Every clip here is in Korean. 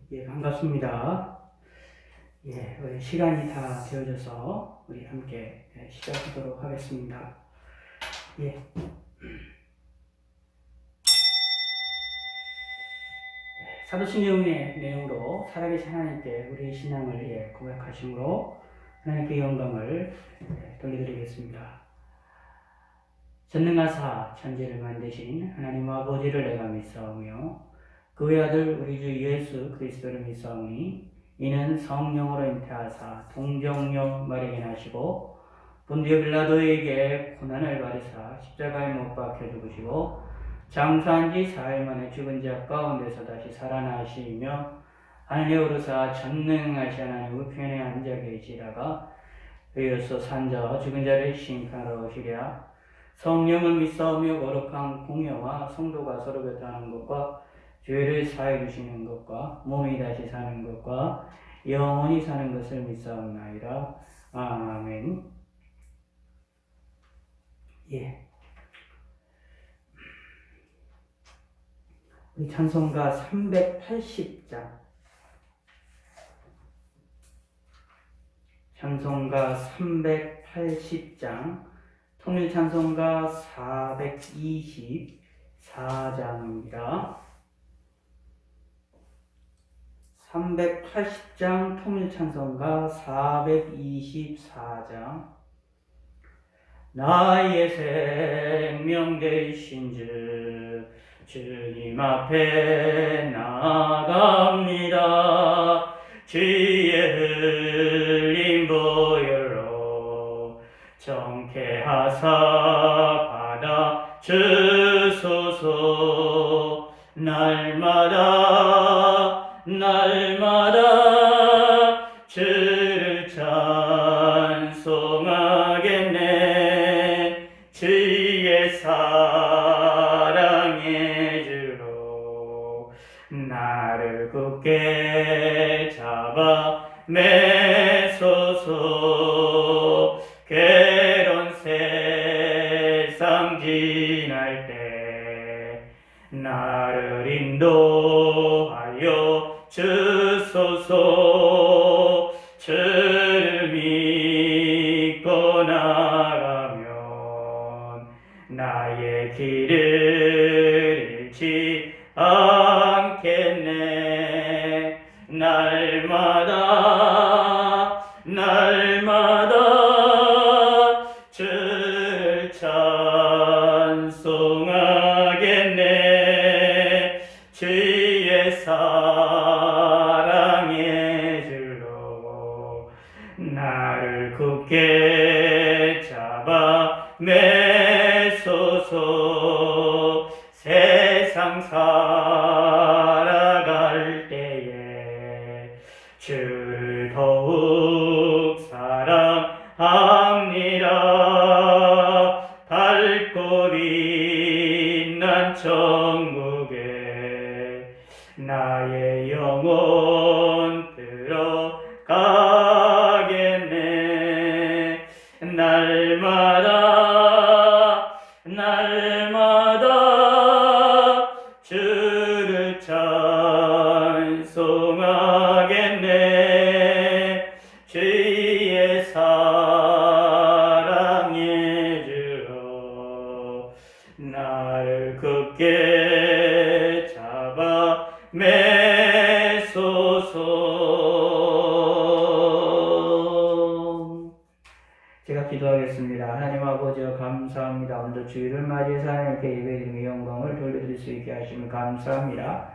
반갑습니다. 우리 시간이 다 되어져서 우리 함께 시작하도록 하겠습니다. 사도신경의 내용으로 살아계신 하나님께 우리의 신앙을 고백하심으로 하나님께 영광을 돌려드리겠습니다. 전능하사 천지를 만드신 하나님 아버지를 내가 믿사오며 그 외아들 우리 주 예수 그리스도를 믿사오니 이는 성령으로 잉태하사 동정녀 마리아에 나시고 본디오 빌라도에게 고난을 받으사 십자가에 못 박혀 죽으시고 장사한 지 4일 만에 죽은 자 가운데서 다시 살아나시며 하늘에 오르사 전능하신 하나님 우편에 앉아 계시다가 이어서 산자 죽은 자를 심판하러 오시랴. 성령을 믿사오며 거룩한 공예와 성도가 서로 교통하는 것과 죄를 사해 주시는 것과 몸이 다시 사는 것과 영원히 사는 것을 믿사옵나이다. 아멘. 우리 찬송가 380장, 찬송가 380장, 통일 찬송가 424장입니다. 380장 통일 찬송가 424장. 나의 생명 되신 주님 앞에 나아갑니다. 주의 흘린 보혈로 정케하사 받아 주소서. 날마다 주를 찬송하겠네. 주의 사랑의 주로 나를 굳게 잡아 매소서. 괴로운 세상 지날 때 나를 인도하여 주소서. 주를 믿고 나가면 나의 길을 잃지 않겠네. 날마다 주를 찬송하겠네. 주의 사랑의 줄로 나를 굳게 잡아 매소서. 세상 살아갈 때에 주를 더욱 사랑합니다. 밝고 빛난 천국에 나의 영혼 들어가겠네. 날마다 주를 찬송하겠네. 주의 사랑의 주로 나를 굳게 잡아 매소서. 제가 기도하겠습니다. 하나님 아버지여 감사합니다. 오늘도 주일을 맞이해서 하나님께 예배드리며 영광을 돌려드릴 수 있게 하심을 감사합니다.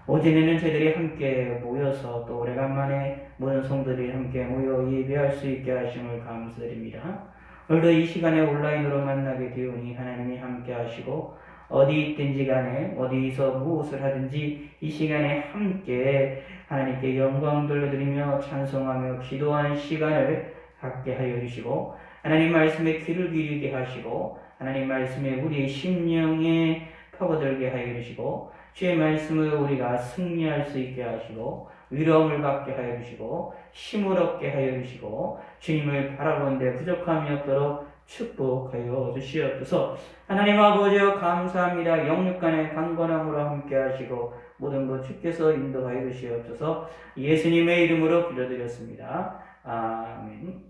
오전에는 저희들이 함께 모여서 또 오래간만에 모든 성도들이 함께 모여 예배할 수 있게 하심을 감사드립니다. 오늘도 이 시간에 온라인으로 만나게 되오니 하나님이 함께 하시고 어디 있든지 간에 어디서 무엇을 하든지 이 시간에 함께 하나님께 영광 돌려드리며 찬송하며 기도하는 시간을 갖게 하여 주시고 하나님 말씀에 귀를 기울이게 하시고 하나님 말씀에 우리의 심령에 파고들게 하여 주시고 주의 말씀을 우리가 승리할 수 있게 하시고 위로함을 받게 하여 주시고 힘을 얻게 하여 주시고 주님을 바라보는데 부족함이 없도록 축복하여 주시옵소서. 하나님 아버지여 감사합니다. 영육간의 강건함으로 함께 하시고 모든 것 주께서 인도하여 주시옵소서. 예수님의 이름으로 기도드렸습니다. 아멘.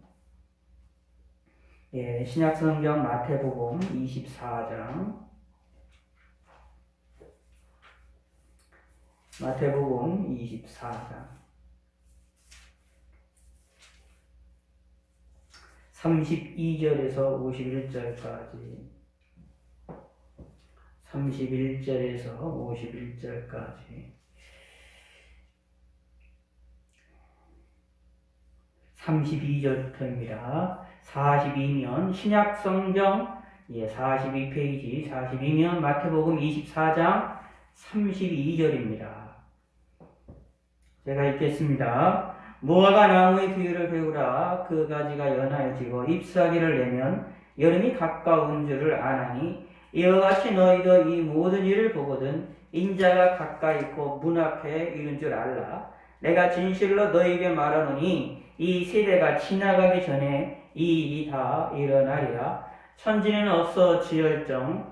예, 신약성경 마태복음 24장. 마태복음 24장 32절에서 51절까지 31절에서 51절까지 32절부터입니다. 42면 신약성경 42페이지 42면 마태복음 24장 32절입니다. 제가 읽겠습니다. 무화과 나무의 비유를 배우라. 그 가지가 연하여지고 잎사귀를 내면 여름이 가까운 줄을 아나니 이와 같이 너희도 이 모든 일을 보거든 인자가 가까이 있고 문 앞에 이른 줄 알라. 내가 진실로 너희에게 말하노니 이 세대가 지나가기 전에 이 일이 다 일어나리라. 천지는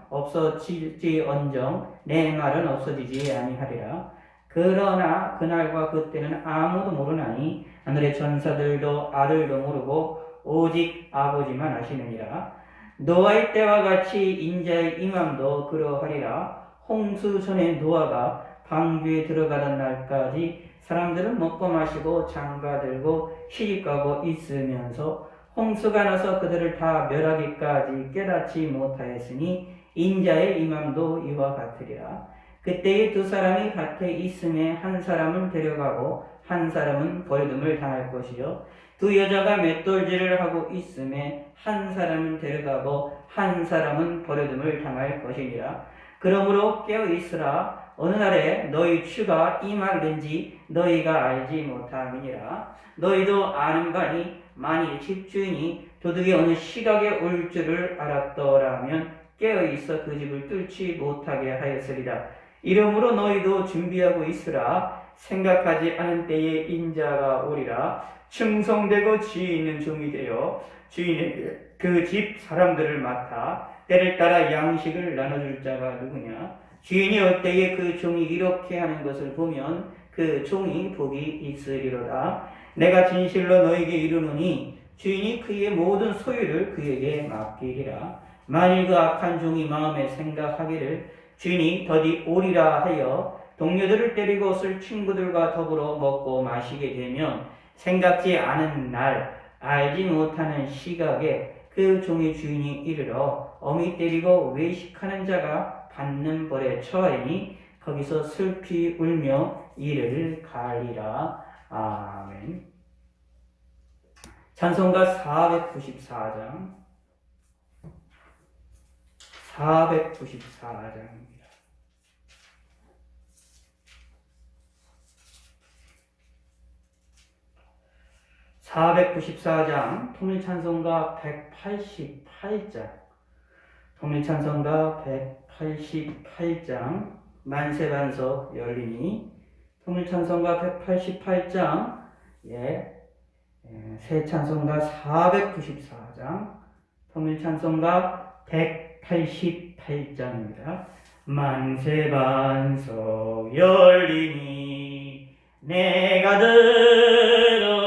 없어지언정 내 말은 없어지지 아니하리라. 그러나 그날과 그때는 아무도 모르나니 하늘의 천사들도 아들도 모르고 오직 아버지만 아시느니라. 노아의 때와 같이 인자의 임함도 그러하리라. 홍수 전에 노아가 방주에 들어가던 날까지 사람들은 먹고 마시고 장가들고 시집가고 있으면서 홍수가 나서 그들을 다 멸하기까지 깨닫지 못하였으니 인자의 임함도 이와 같으리라. 그때에 두 사람이 밭에 있음에 한 사람은 데려가고 한 사람은 버림을 당할 것이요 두 여자가 맷돌질을 하고 있음에 한 사람은 데려가고 한 사람은 버림을 당할 것이니라. 그러므로 깨어 있으라. 어느 날에 너희 주가 임하는지 너희가 알지 못함이니라. 너희도 아는 바니 만일 집주인이 도둑이 어느 시각에 올 줄을 알았더라면 깨어 있어 그 집을 뚫지 못하게 하였으리라. 이러므로 너희도 준비하고 있으라. 생각하지 않은 때에 인자가 오리라. 충성되고 지혜 있는 종이 되어 주인에게 그 집 사람들을 맡아 때를 따라 양식을 나눠줄 자가 누구냐. 주인이 어때에 그 종이 이렇게 하는 것을 보면 그 종이 복이 있으리로다. 내가 진실로 너에게 이르노니 주인이 그의 모든 소유를 그에게 맡기리라. 만일 그 악한 종이 마음에 생각하기를 주인이 더디 오리라 하여 동료들을 때리고 술 친구들과 더불어 먹고 마시게 되면 생각지 않은 날 알지 못하는 시각에 그 종의 주인이 이르러 어미 때리고 외식하는 자가 받는 벌에 처하니 거기서 슬피 울며 이를 가리라. 아멘. 찬송가 494장 494장입니다. (494장) 통일찬송가 188장 통일찬송가 188장 만세반석 열리니 통일찬송가 188장 새찬송가 494장 통일찬송가 188장입니다. 만세반석 열리니 내가 들어갑니다.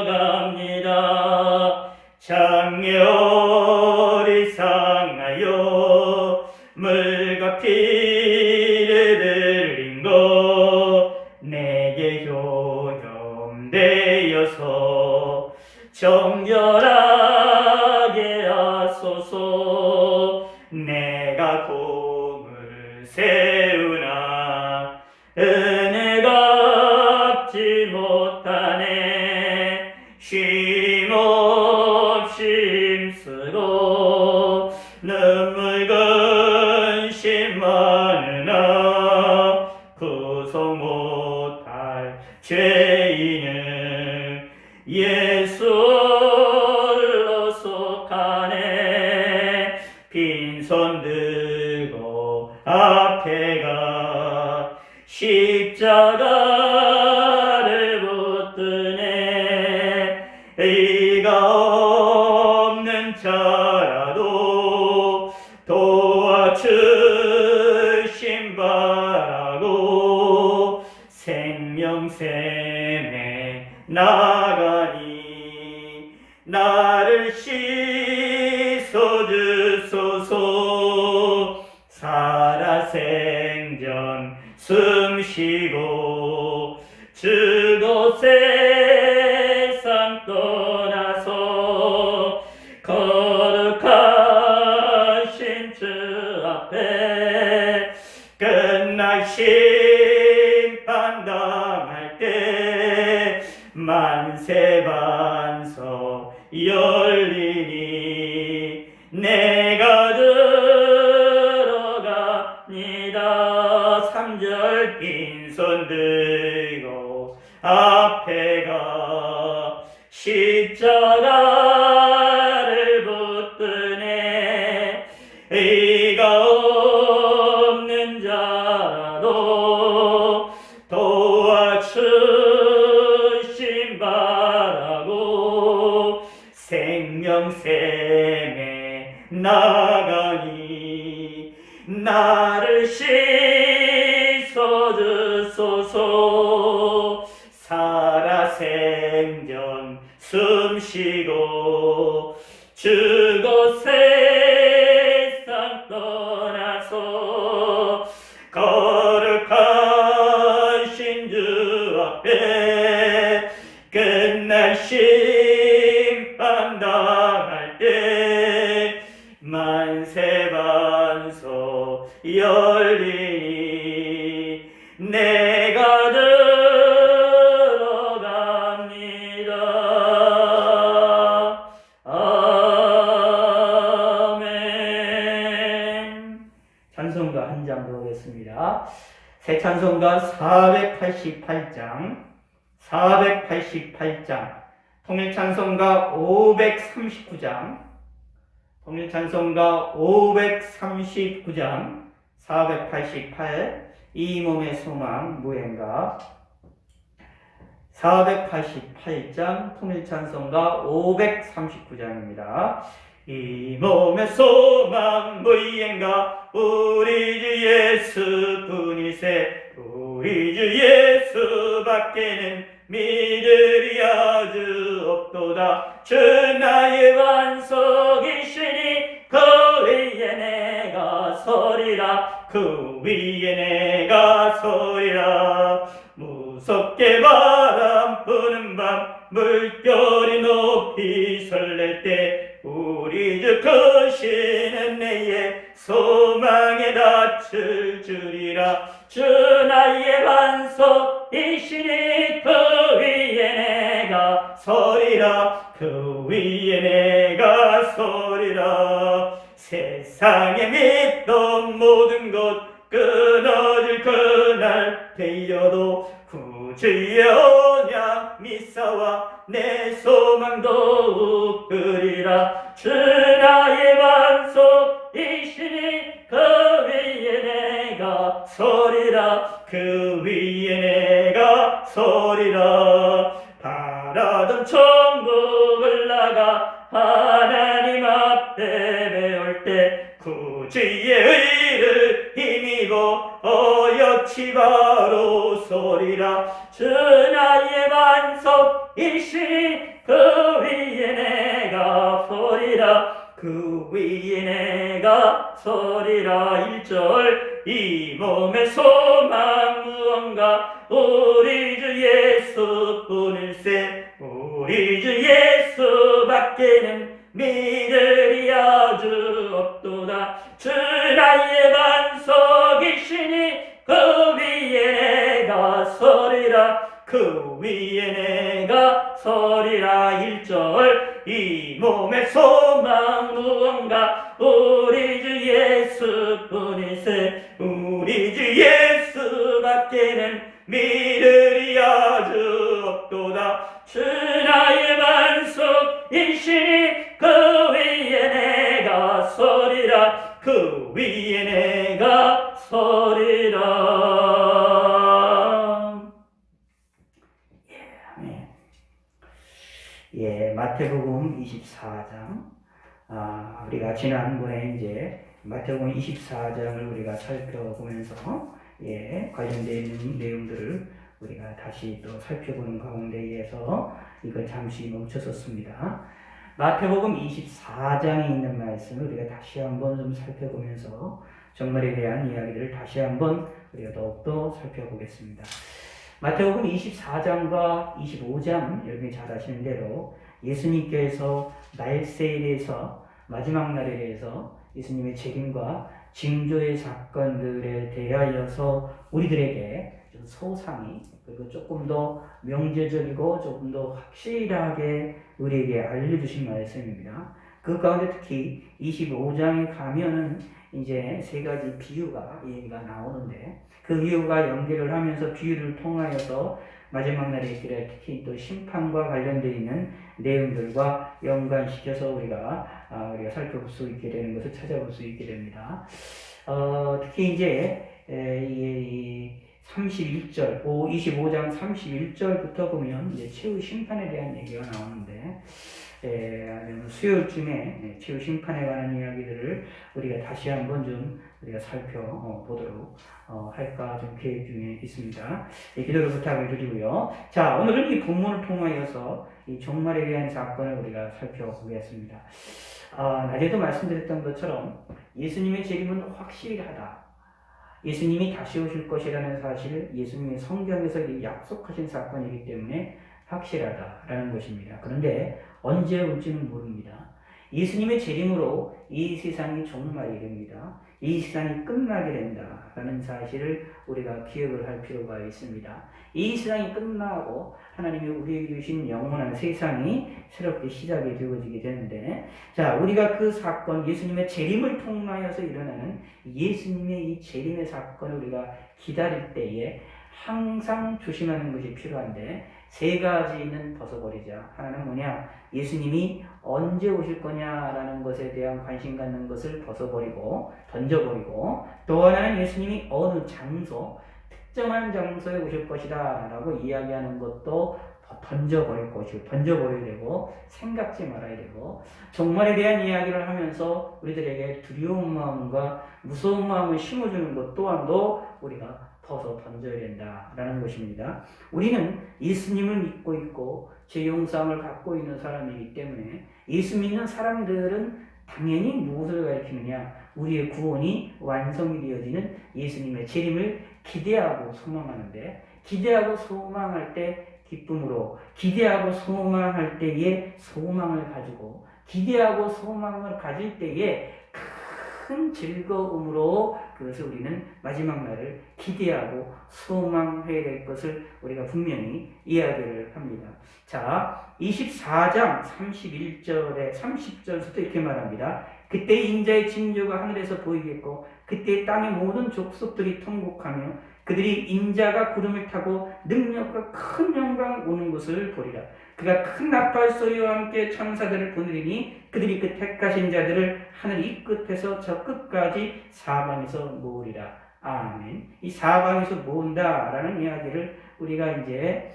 장렬히 상하여 물과 피를 흘린 것 내게 효염되어서 정결하게 하소서. 내가 공을 세우나 은혜가 갚지 못하네. 쉼없이 힘쓰고 눈물 근심 많으나 구속 못할 죄인은 예수를 속하네. 빈손 들고 앞에 가 십자가를 붙드네. 의가 없는 자라도 생명샘에 나가니 나를 씻어주소서. 살아생전 숨쉬고 죽어 세상 떠나서 거룩하신 주 앞에 끝날 심판당할 때 만세반석 열리니 내가 들어갑니다. 3절 빈손 들고 앞에가 십자가를 붙드네. 의가 없는 자라도 도와주심 바라고 생명샘에 나가니 나를 씻어주소서. 살아생전 숨쉬고 죽어 세상 떠나서 거룩하신 주 앞에 끝날 심판당할 때 만세반석 열리니 내가 들어갑니다. 아멘. 찬송가 한 장 더 오겠습니다. 새 찬송가 488장, 통일찬송가 539장, 통일찬송가 539장, 488, 이 몸의 소망 무행가, 488장, 통일찬송가 539장입니다. 이 몸의 소망 무행가, 우리 주 예수뿐이세. 우리 주 예수밖에는 믿으리 아주 없도다. 주 나의 반석이시니 그 위에 내가 서리라. 그 위에 내가 서리라. 무섭게 바람 부는 밤 물결이 높이 설렐 때 우리 주 크신 은혜의 소망에 닿을 줄이라. 주 나의 반석이시니 그 위에 내가 서리라. 그 위에 내가 서리라. 세상에 믿던 모든 것 끊어질 그날 되어도 구주의 언약 미사와 내 소망 더욱 그리라. 주 나의 반석이시니 그 위에 내가 서리라. 그 위에 내가 서리라. 바라던 천국을 나가 하나님 앞에 배울 때 구주의 의를 힘입어 어여치 바로 서리라. 주 나의 반석이시니 그 위에 내가 서리라. 그 위에 내가 서리라. 1절 이 몸의 소망 무언가 우리 주 예수뿐일세. 우리 주 예수밖에는 믿으리 아주 없도다. 주 나의 반석이시니 그 위에 내가 서리라. 그 위에 내가 서리라. 1절 이 몸의 소망 무언가 우리 주 예수뿐이세. 우리 주 예수밖에는 믿으리 아주 없도다. 주 나의 반석이시니 그 위에 내가 서리라. 그 위에 내가 서리라. 예, 마태복음 24장. 우리가 지난번에 이제 마태복음 24장을 우리가 살펴보면서 관련되어 있는 내용들을 우리가 다시 또 살펴보는 가운데에서 이걸 잠시 멈췄었습니다. 마태복음 24장에 있는 말씀을 우리가 다시 한번 좀 살펴보면서 종말에 대한 이야기를 다시 한번 우리가 더욱더 살펴보겠습니다. 마태복음 24장과 25장, 여러분이 잘 아시는 대로 예수님께서 날세에 대해서, 마지막 날에 대해서 예수님의 책임과 징조의 사건들에 대하여서 우리들에게 좀 소상히, 그리고 조금 더 명제적이고 조금 더 확실하게 우리에게 알려주신 말씀입니다. 그 가운데 특히 25장에 가면은 이제 세 가지 비유가 얘기가 나오는데, 그 비유가 연결을 하면서 비유를 통하여서 마지막 날에 있기를 특히 또 심판과 관련되어 있는 내용들과 연관시켜서 우리가 살펴볼 수 있게 되는 것을 찾아볼 수 있게 됩니다. 특히 이제 31절, 25장 31절부터 보면 이제 최후 심판에 대한 얘기가 나오는데, 수요일쯤에 최후 심판에 관한 이야기들을 우리가 다시 한번 좀 우리가 살펴보도록 할까 좀 계획 중에 있습니다. 기도를 부탁을 드리고요. 자, 오늘은 이 본문을 통하여서 이 종말에 대한 사건을 우리가 살펴보겠습니다. 낮에도 말씀드렸던 것처럼 예수님의 재림은 확실하다. 예수님이 다시 오실 것이라는 사실을 예수님의 성경에서 약속하신 사건이기 때문에 확실하다라는 것입니다. 그런데 언제 올지는 모릅니다. 예수님의 재림으로 이 세상이 종말이 됩니다. 이 세상이 끝나게 된다라는 사실을 우리가 기억을 할 필요가 있습니다. 이 세상이 끝나고 하나님이 우리에게 주신 영원한 세상이 새롭게 시작이 되어지게 되는데, 자, 우리가 그 사건, 예수님의 재림을 통하여서 일어나는 예수님의 이 재림의 사건을 우리가 기다릴 때에 항상 조심하는 것이 필요한데, 세 가지는 벗어버리자. 하나는 뭐냐? 예수님이 언제 오실 거냐라는 것에 대한 관심 갖는 것을 벗어버리고 던져버리고, 또 하나는 예수님이 어느 장소, 특정한 장소에 오실 것이다 라고 이야기하는 것도 던져버릴 것이고, 던져버려야 되고, 생각지 말아야 되고, 종말에 대한 이야기를 하면서 우리들에게 두려운 마음과 무서운 마음을 심어주는 것 또한도 우리가 벗어 던져야 된다라는 것입니다. 우리는 예수님을 믿고 있고 죄 용서함을 갖고 있는 사람이기 때문에 예수 믿는 사람들은 당연히 무엇을 가리키느냐? 우리의 구원이 완성이 되어지는 예수님의 재림을 기대하고 소망하는데, 기대하고 소망할 때 기쁨으로, 기대하고 소망할 때에 소망을 가지고, 기대하고 소망을 가질 때에 큰 즐거움으로 그것을 우리는 마지막 날을 기대하고 소망해야 될 것을 우리가 분명히 이야기를 합니다. 자, 24장 31절에 30절부터 이렇게 말합니다. 그때 인자의 징조가 하늘에서 보이겠고 그때 땅의 모든 족속들이 통곡하며 그들이 인자가 구름을 타고 능력과 큰 영광 오는 것을 보리라. 그가 큰 나팔 소리와 함께 천사들을 보내리니 그들이 그 택하신 자들을 하늘 이 끝에서 저 끝까지 사방에서 모으리라. 아멘. 이 사방에서 모은다라는 이야기를 우리가 이제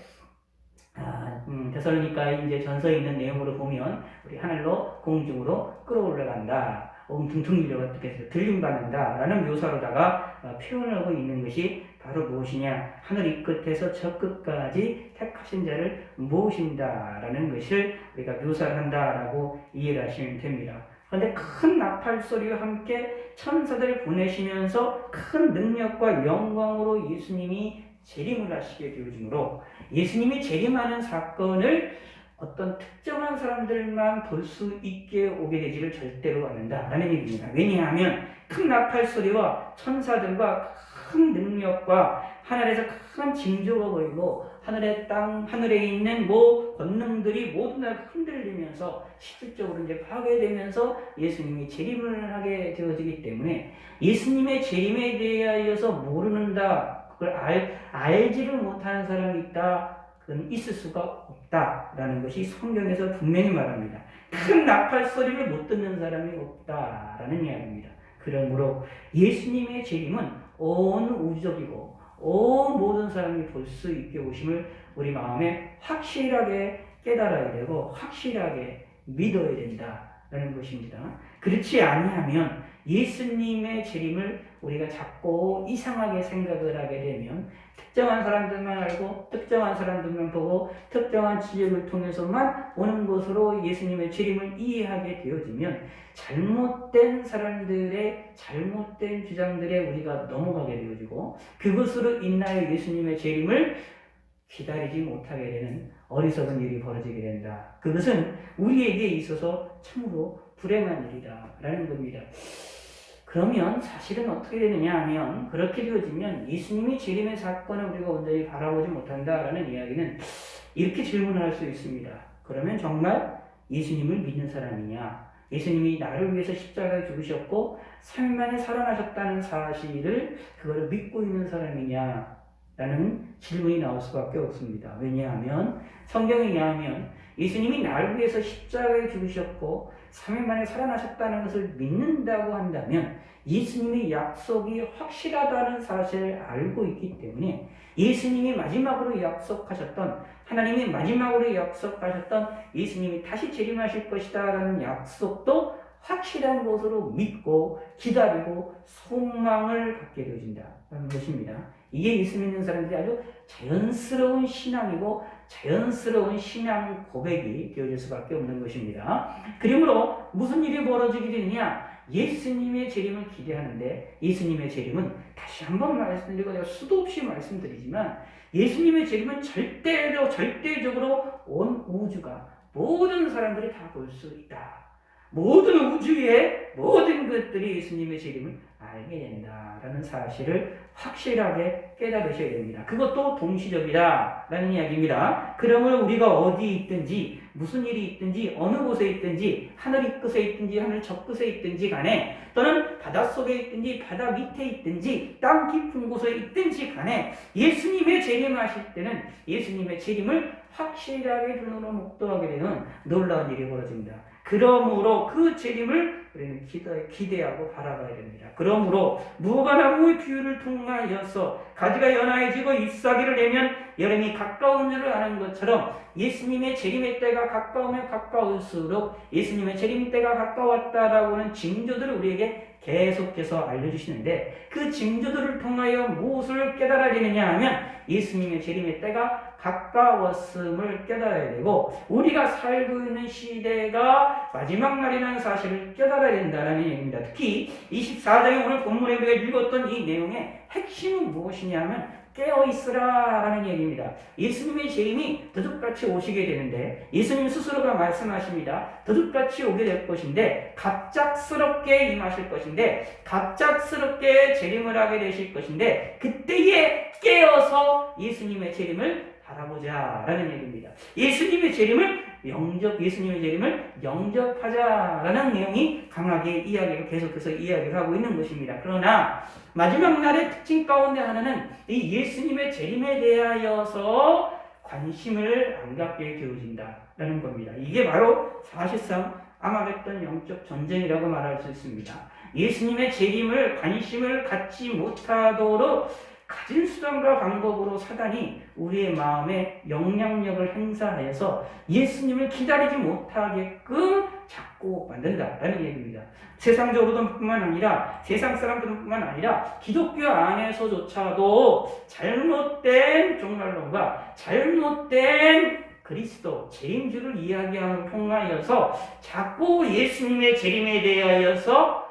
데살로니가에 이제 전서에 있는 내용으로 보면 우리 하늘로 공중으로 끌어올라간다. 둥둥 밀려가 들림받는다라는 묘사로다가 표현을 하고 있는 것이 바로 무엇이냐? 하늘 이 끝에서 저 끝까지 택하신 자를 모으신다라는 것을 우리가 묘사를 한다라고 이해를 하시면 됩니다. 그런데 큰 나팔 소리와 함께 천사들을 보내시면서 큰 능력과 영광으로 예수님이 재림을 하시게 되어지므로 예수님이 재림하는 사건을 어떤 특정한 사람들만 볼 수 있게 오게 되지를 절대로 않는다라는 얘기입니다. 왜냐하면 큰 나팔 소리와 천사들과 큰 능력과 하늘에서 큰 징조가 보이고 하늘에 있는 권능들이 모두 다 흔들리면서 실질적으로 이제 파괴되면서 예수님이 재림을 하게 되어지기 때문에 예수님의 재림에 대하여서 모르는다, 그걸 알지를 못하는 사람이 있다, 그건 있을 수가 없다라는 것이 성경에서 분명히 말합니다. 큰 나팔 소리를 못 듣는 사람이 없다라는 이야기입니다. 그러므로 예수님의 재림은 온 우주적이고 온 모든 사람이 볼 수 있게 오심을 우리 마음에 확실하게 깨달아야 되고 확실하게 믿어야 된다라는 것입니다. 그렇지 아니하면 예수님의 재림을 우리가 자꾸 이상하게 생각을 하게 되면 특정한 사람들만 알고 특정한 사람들만 보고 특정한 지역을 통해서만 오는 것으로 예수님의 재림을 이해하게 되어지면 잘못된 사람들의 잘못된 주장들에 우리가 넘어가게 되어지고 그것으로 인하여 예수님의 재림을 기다리지 못하게 되는 어리석은 일이 벌어지게 된다. 그것은 우리에게 있어서 참으로 불행한 일이다라는 겁니다. 그러면 사실은 어떻게 되느냐 하면 그렇게 되어지면 예수님이 재림의 사건을 우리가 온전히 바라보지 못한다라는 이야기는 이렇게 질문을 할 수 있습니다. 그러면 정말 예수님을 믿는 사람이냐? 예수님이 나를 위해서 십자가에 죽으셨고 3일 만에 살아나셨다는 사실을 그거를 믿고 있는 사람이냐? 라는 질문이 나올 수밖에 없습니다. 왜냐하면 성경에 의하면 예수님이 나를 위해서 십자가에 죽으셨고 3일 만에 살아나셨다는 것을 믿는다고 한다면 예수님의 약속이 확실하다는 사실을 알고 있기 때문에 예수님이 마지막으로 약속하셨던 하나님이 마지막으로 약속하셨던 예수님이 다시 재림하실 것이다 라는 약속도 확실한 것으로 믿고 기다리고 소망을 갖게 되어진다는 것입니다. 이게 예수 믿는 사람들이 아주 자연스러운 신앙이고 자연스러운 신앙 고백이 되어질 수밖에 없는 것입니다. 그러므로 무슨 일이 벌어지게 되느냐? 예수님의 재림을 기대하는데 예수님의 재림은 다시 한번 말씀드리고 내가 수도 없이 말씀드리지만 예수님의 재림은 절대적으로 온 우주가 모든 사람들이 다 볼 수 있다. 모든 우주의 모든 것들이 예수님의 재림을 알게 된다라는 사실을 확실하게 깨달으셔야 됩니다. 그것도 동시적이다라는 이야기입니다. 그러므로 우리가 어디 있든지 무슨 일이 있든지 어느 곳에 있든지 하늘 끝에 있든지 하늘 저 끝에 있든지 간에 또는 바닷속에 있든지 바다 밑에 있든지 땅 깊은 곳에 있든지 간에 예수님의 재림하실 때는 예수님의 재림을 확실하게 눈으로 목도하게 되는 놀라운 일이 벌어집니다. 그러므로 그 재림을 우리는 기대하고 바라봐야 됩니다. 그러므로 무화과나무의 비유를 통하여서 가지가 연하해지고 잎사귀를 내면 여름이 가까운 줄을 아는 것처럼 예수님의 재림의 때가 가까우면 가까울수록 예수님의 재림 때가 가까웠다라고 하는 징조들을 우리에게 계속해서 알려주시는데 그 징조들을 통하여 무엇을 깨달아야 되느냐 하면 예수님의 재림의 때가 가까웠음을 깨달아야 되고 우리가 살고 있는 시대가 마지막 날이라는 사실을 깨달아야 된다는 얘기입니다. 특히 24장의 오늘 본문에 우리가 읽었던 이 내용의 핵심은 무엇이냐 하면 깨어있으라 라는 얘기입니다. 예수님의 재림이 도둑같이 오시게 되는데 예수님 스스로가 말씀하십니다. 도둑같이 오게 될 것인데 갑작스럽게 임하실 것인데 갑작스럽게 재림을 하게 되실 것인데 그때에 깨어서 예수님의 재림을 바라보자 라는 얘기입니다. 예수님의 재림을 영접하자라는 내용이 강하게 계속해서 이야기를 하고 있는 것입니다. 그러나 마지막 날의 특징 가운데 하나는 이 예수님의 재림에 대하여서 관심을 안 갖게 되어진다라는 겁니다. 이게 바로 사실상 아마겟돈 영적 전쟁이라고 말할 수 있습니다. 예수님의 재림을 관심을 갖지 못하도록 가진 수단과 방법으로 사단이 우리의 마음에 영향력을 행사하여서 예수님을 기다리지 못하게끔 자꾸 만든다라는 얘기입니다. 세상적으로도 뿐만 아니라 세상 사람들뿐만 아니라 기독교 안에서조차도 잘못된 종말론과 잘못된 그리스도 재림주를 이야기함을 통하여서 자꾸 예수님의 재림에 대하여서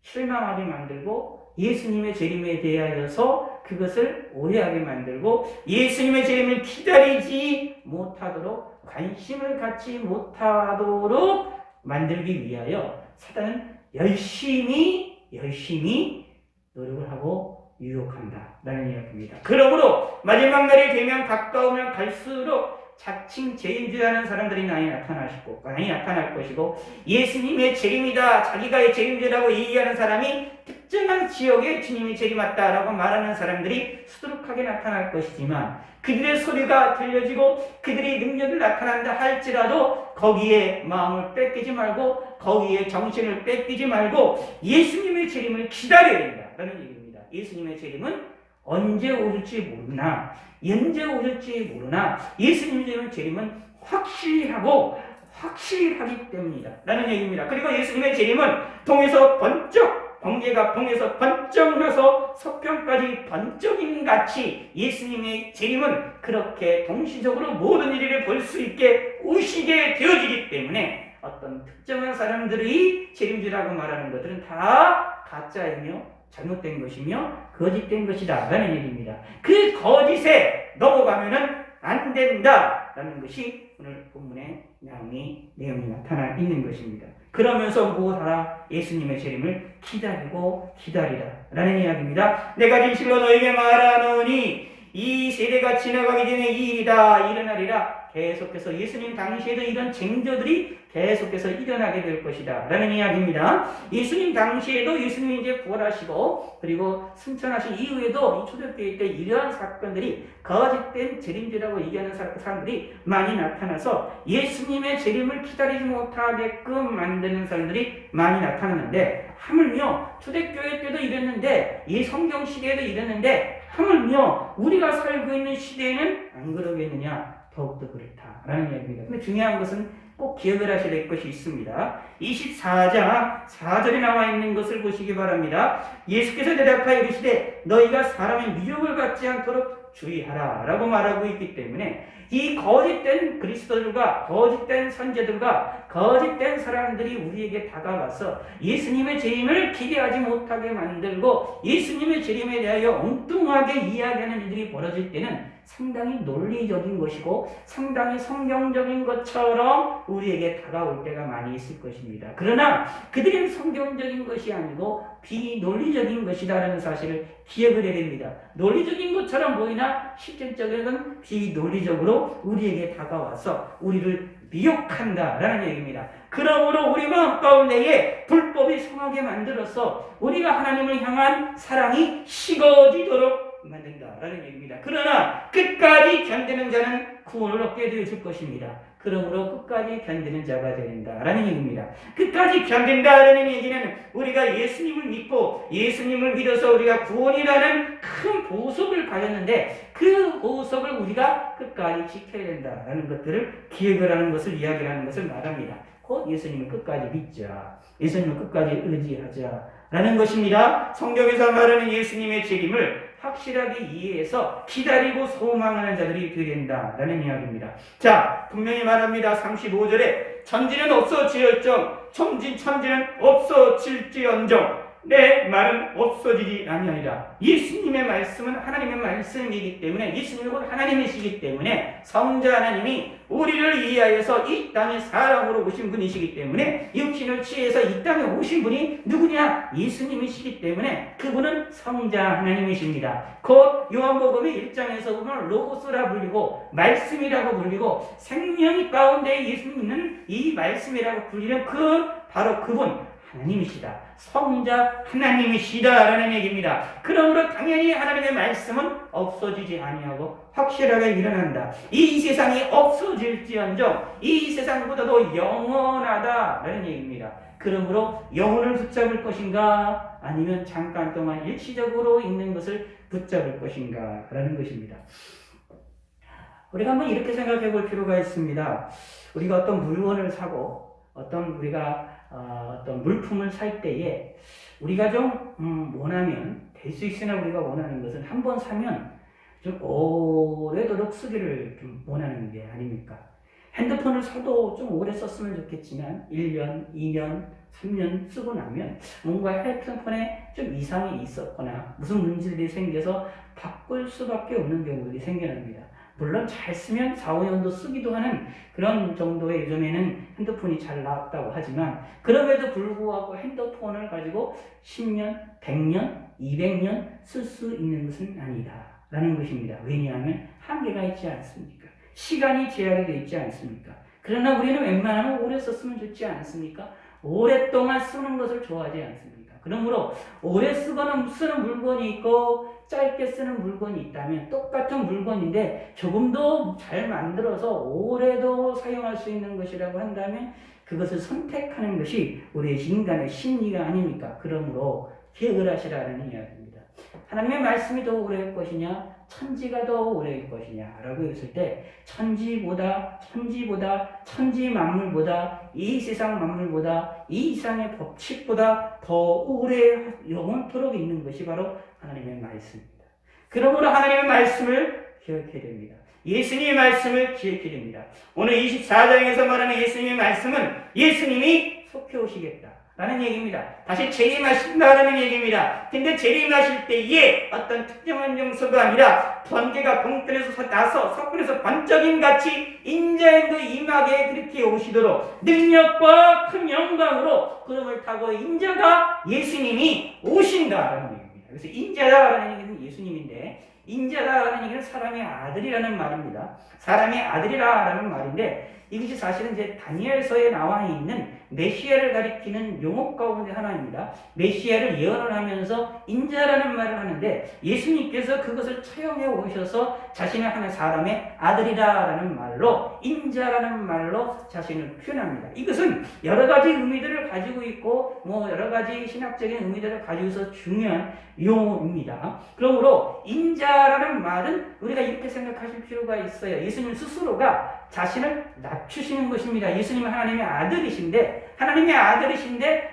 실망하게 만들고 예수님의 재림에 대하여서 그것을 오해하게 만들고 예수님의 재림을 기다리지 못하도록 관심을 갖지 못하도록 만들기 위하여 사단은 열심히 노력을 하고 유혹한다라는 이야기입니다. 그러므로 마지막 날이 되면 가까우면 갈수록 자칭 재림주라는 사람들이 많이 나타날 것이고 예수님의 재림이다 자기가 재림주라고 얘기하는 사람이 특정한 지역에 주님이 재림했다라고 말하는 사람들이 수두룩하게 나타날 것이지만 그들의 소리가 들려지고 그들의 능력이 나타난다 할지라도 거기에 마음을 뺏기지 말고 거기에 정신을 뺏기지 말고 예수님의 재림을 기다려야 된다라는 얘기입니다. 예수님의 재림은 언제 오실지 모르나 예수님의 재림은 확실하기 때문이다 라는 얘기입니다. 그리고 예수님의 재림은 통에서 번쩍 번개가 봉에서 번쩍 나서 서편까지 번쩍임 같이 예수님의 재림은 그렇게 동시적으로 모든 일을 볼 수 있게 오시게 되어지기 때문에 어떤 특정한 사람들이 재림주라고 말하는 것들은 다 가짜이며 잘못된 것이며 거짓된 것이다 라는 얘기입니다. 그 거짓에 넘어가면은 안 된다 라는 것이 오늘 본문의 내용이 나타나 있는 것입니다. 그러면서 무엇하라? 예수님의 재림을 기다리라 라는 이야기입니다. 내가 진실로 너에게 말하노니 이 세대가 지나가기 전에 이 일이다 일어나리라. 계속해서 예수님 당시에도 이런 쟁조들이 계속해서 일어나게 될 것이다 라는 이야기입니다. 예수님 당시에도 예수님이 이제 부활하시고 그리고 승천하신 이후에도 이 초대교회 때 이러한 사건들이 거짓된 재림주라고 얘기하는 사람들이 많이 나타나서 예수님의 재림을 기다리지 못하게끔 만드는 사람들이 많이 나타났는데, 하물며 초대교회 때도 이랬는데 이 성경 시대에도 이랬는데 하물며 우리가 살고 있는 시대에는 안 그러겠느냐? 더욱더 그렇다라는 이야기입니다. 근데 중요한 것은 꼭 기억을 하셔야 될 것이 있습니다. 24장 4절에 나와 있는 것을 보시기 바랍니다. 예수께서 대답하여 이르시되 너희가 사람의 미혹을 받지 않도록 주의하라 라고 말하고 있기 때문에 이 거짓된 그리스도들과 거짓된 선제들과 거짓된 사람들이 우리에게 다가와서 예수님의 재림을 기대하지 못하게 만들고 예수님의 재림에 대하여 엉뚱하게 이야기하는 일들이 벌어질 때는 상당히 논리적인 것이고 상당히 성경적인 것처럼 우리에게 다가올 때가 많이 있을 것입니다. 그러나 그들은 성경적인 것이 아니고 비논리적인 것이다라는 사실을 기억을 해야 됩니다. 논리적인 것처럼 보이나 실질적으로는 비논리적으로 우리에게 다가와서 우리를 미혹한다라는 얘기입니다. 그러므로 우리 마음 가운데에 불법이 성하게 만들어서 우리가 하나님을 향한 사랑이 식어지도록 만든다라는 얘기입니다. 그러나 끝까지 견디는 자는 구원을 얻게 되어질 것입니다. 그러므로 끝까지 견디는 자가 된다라는 얘기입니다. 끝까지 견딘다라는 얘기는 우리가 예수님을 믿고 예수님을 믿어서 우리가 구원이라는 큰 보석을 가졌는데 그 보석을 우리가 끝까지 지켜야 된다라는 것들을 기억을 하는 것을 이야기하는 것을 말합니다. 곧 예수님을 끝까지 믿자, 예수님을 끝까지 의지하자 라는 것입니다. 성경에서 말하는 예수님의 재림을 확실하게 이해해서 기다리고 소망하는 자들이 되어야 된다라는 이야기입니다. 자, 분명히 말합니다. 35절에 천지는 없어질지언정 천지는 없어질지언정 내 말은 없어지지 아니하리라. 예수님의 말씀은 하나님의 말씀이기 때문에 예수님이 곧 하나님이시기 때문에 성자 하나님이 우리를 이해하여서 이 땅에 사람으로 오신 분이시기 때문에 육신을 취해서 이 땅에 오신 분이 누구냐? 예수님이시기 때문에 그분은 성자 하나님이십니다. 곧 요한복음의 1장에서 보면 로고스라 불리고 말씀이라고 불리고 생명이 가운데 예수님은 이 말씀이라고 불리는 바로 그분 하나님이시다. 성자 하나님이시다라는 얘기입니다. 그러므로 당연히 하나님의 말씀은 없어지지 아니하고 확실하게 일어난다. 이 세상이 없어질지언정 이 세상보다도 영원하다라는 얘기입니다. 그러므로 영혼을 붙잡을 것인가 아니면 잠깐 동안 일시적으로 있는 것을 붙잡을 것인가 라는 것입니다. 우리가 한번 이렇게 생각해 볼 필요가 있습니다. 우리가 어떤 물건을 사고 우리가 어떤 물품을 살 때에 우리가 좀 원하면 될 수 있으나 우리가 원하는 것은 한번 사면 좀 오래도록 쓰기를 좀 원하는 게 아닙니까? 핸드폰을 사도 좀 오래 썼으면 좋겠지만 1년, 2년, 3년 쓰고 나면 뭔가 핸드폰에 좀 이상이 있었거나 무슨 문제들이 생겨서 바꿀 수밖에 없는 경우들이 생겨납니다. 물론 잘 쓰면 4, 5년도 쓰기도 하는 그런 정도의 요즘에는 핸드폰이 잘 나왔다고 하지만 그럼에도 불구하고 핸드폰을 가지고 10년, 100년, 200년 쓸 수 있는 것은 아니다 라는 것입니다. 왜냐하면 한계가 있지 않습니까? 시간이 제한이 되어 있지 않습니까? 그러나 우리는 웬만하면 오래 썼으면 좋지 않습니까? 오랫동안 쓰는 것을 좋아하지 않습니까? 그러므로 오래 쓰는 물건이 있고 짧게 쓰는 물건이 있다면 똑같은 물건인데 조금 더 잘 만들어서 오래도 사용할 수 있는 것이라고 한다면 그것을 선택하는 것이 우리의 인간의 심리가 아닙니까? 그러므로 기억을 하시라는 이야기입니다. 하나님의 말씀이 더 오래 할 것이냐 천지가 더 오래일 것이냐라고 했을 때 천지보다 천지 만물보다 이 세상 만물보다 이 이상의 법칙보다 더 오래 영원토록 있는 것이 바로 하나님의 말씀입니다. 그러므로 하나님의 말씀을 기억해야 됩니다. 예수님의 말씀을 기억해야 됩니다. 오늘 24장에서 말하는 예수님의 말씀은 예수님이 속해 오시겠다라는 얘기입니다. 다시 재림하신다라는 얘기입니다. 근데 재림하실 때에 어떤 특정한 정서가 아니라 번개가 동편에서 나서 석굴에서 번쩍임 같이 인자에도 임하게 그렇게 오시도록 능력과 큰 영광으로 구름을 타고 인자가 예수님이 오신다라는 얘기입니다. 그래서 인자다라는 얘기는 예수님인데 인자다라는 얘기는 사람의 아들이라는 말입니다. 사람의 아들이라는 말인데 이것이 사실은 이제 다니엘서에 나와 있는 메시아를 가리키는 용어 가운데 하나입니다. 메시아를 예언을 하면서 인자라는 말을 하는데 예수님께서 그것을 처형해 오셔서 자신을 하는 사람의 아들이라는 말로 인자라는 말로 자신을 표현합니다. 이것은 여러 가지 의미들을 가지고 있고 여러 가지 신학적인 의미들을 가지고 있어서 중요한 용어입니다. 그러므로 인자라는 말은 우리가 이렇게 생각하실 필요가 있어요. 예수님 스스로가 자신을 낮추시는 것입니다. 예수님은 하나님의 아들이신데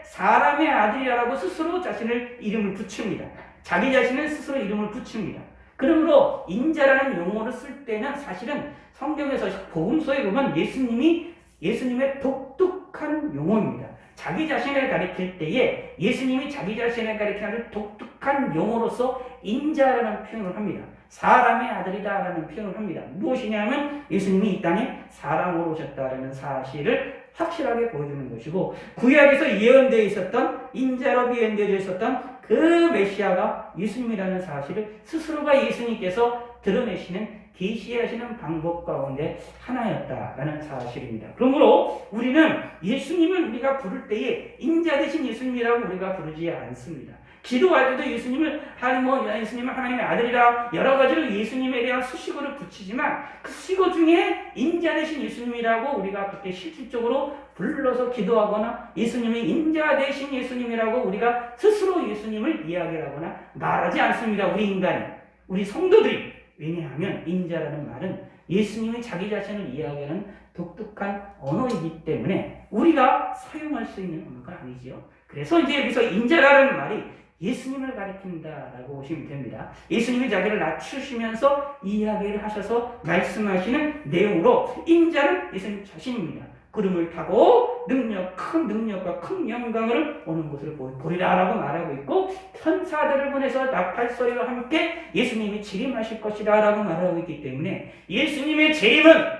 사람의 아들이라고 스스로 자신을 이름을 붙입니다. 자기 자신은 스스로 이름을 붙입니다. 그러므로 인자라는 용어를 쓸 때는 사실은 성경에서 복음서에 보면 예수님의 독특한 용어입니다. 자기 자신을 가리킬 때에 예수님이 자기 자신을 가리키는 독특한 용어로서 인자라는 표현을 합니다. 사람의 아들이다라는 표현을 합니다. 무엇이냐면 예수님이 이 땅에 사람으로 오셨다라는 사실을 확실하게 보여주는 것이고 구약에서 예언되어 있었던 인자로 예언되어 있었던 그 메시아가 예수님이라는 사실을 스스로가 예수님께서 드러내시는 계시하시는 방법 가운데 하나였다라는 사실입니다. 그러므로 우리는 예수님을 우리가 부를 때에 인자 되신 예수님이라고 우리가 부르지 않습니다. 기도할 때도 예수님은 하나님의 아들이라 여러 가지로 예수님에 대한 수식어를 붙이지만 그 수식어 중에 인자 되신 예수님이라고 우리가 그렇게 실질적으로 불러서 기도하거나 예수님이 인자 되신 예수님이라고 우리가 스스로 예수님을 이야기하거나 말하지 않습니다. 우리 인간이, 우리 성도들이. 왜냐하면 인자라는 말은 예수님이 자기 자신을 이야기하는 독특한 언어이기 때문에 우리가 사용할 수 있는 언어가 아니죠. 그래서 이제 여기서 인자라는 말이 예수님을 가리킨다라고 보시면 됩니다. 예수님이 자기를 낮추시면서 이야기를 하셔서 말씀하시는 내용으로 인자는 예수님 자신입니다. 구름을 타고 큰 능력과 큰 영광을 오는 것을 보리라라고 말하고 있고 천사들을 보내서 나팔소리와 함께 예수님이 재림하실 것이다 라고 말하고 있기 때문에 예수님의 재림은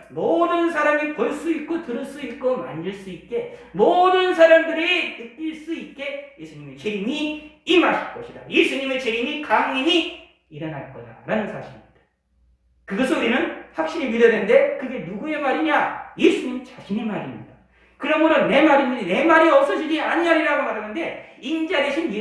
모든 사람이 볼 수 있고 들을 수 있고 만질 수 있게 모든 사람들이 느낄 수 있게 예수님의 재림이 임하실 것이다. 예수님의 재림이 강림이 일어날 거다라는 사실입니다. 그것을 우리는 확실히 믿어야 되는데 그게 누구의 말이냐? 예수님 자신의 말입니다. 그러므로 내 말이 없어지지 아니하리라고 말하는데 인자 되신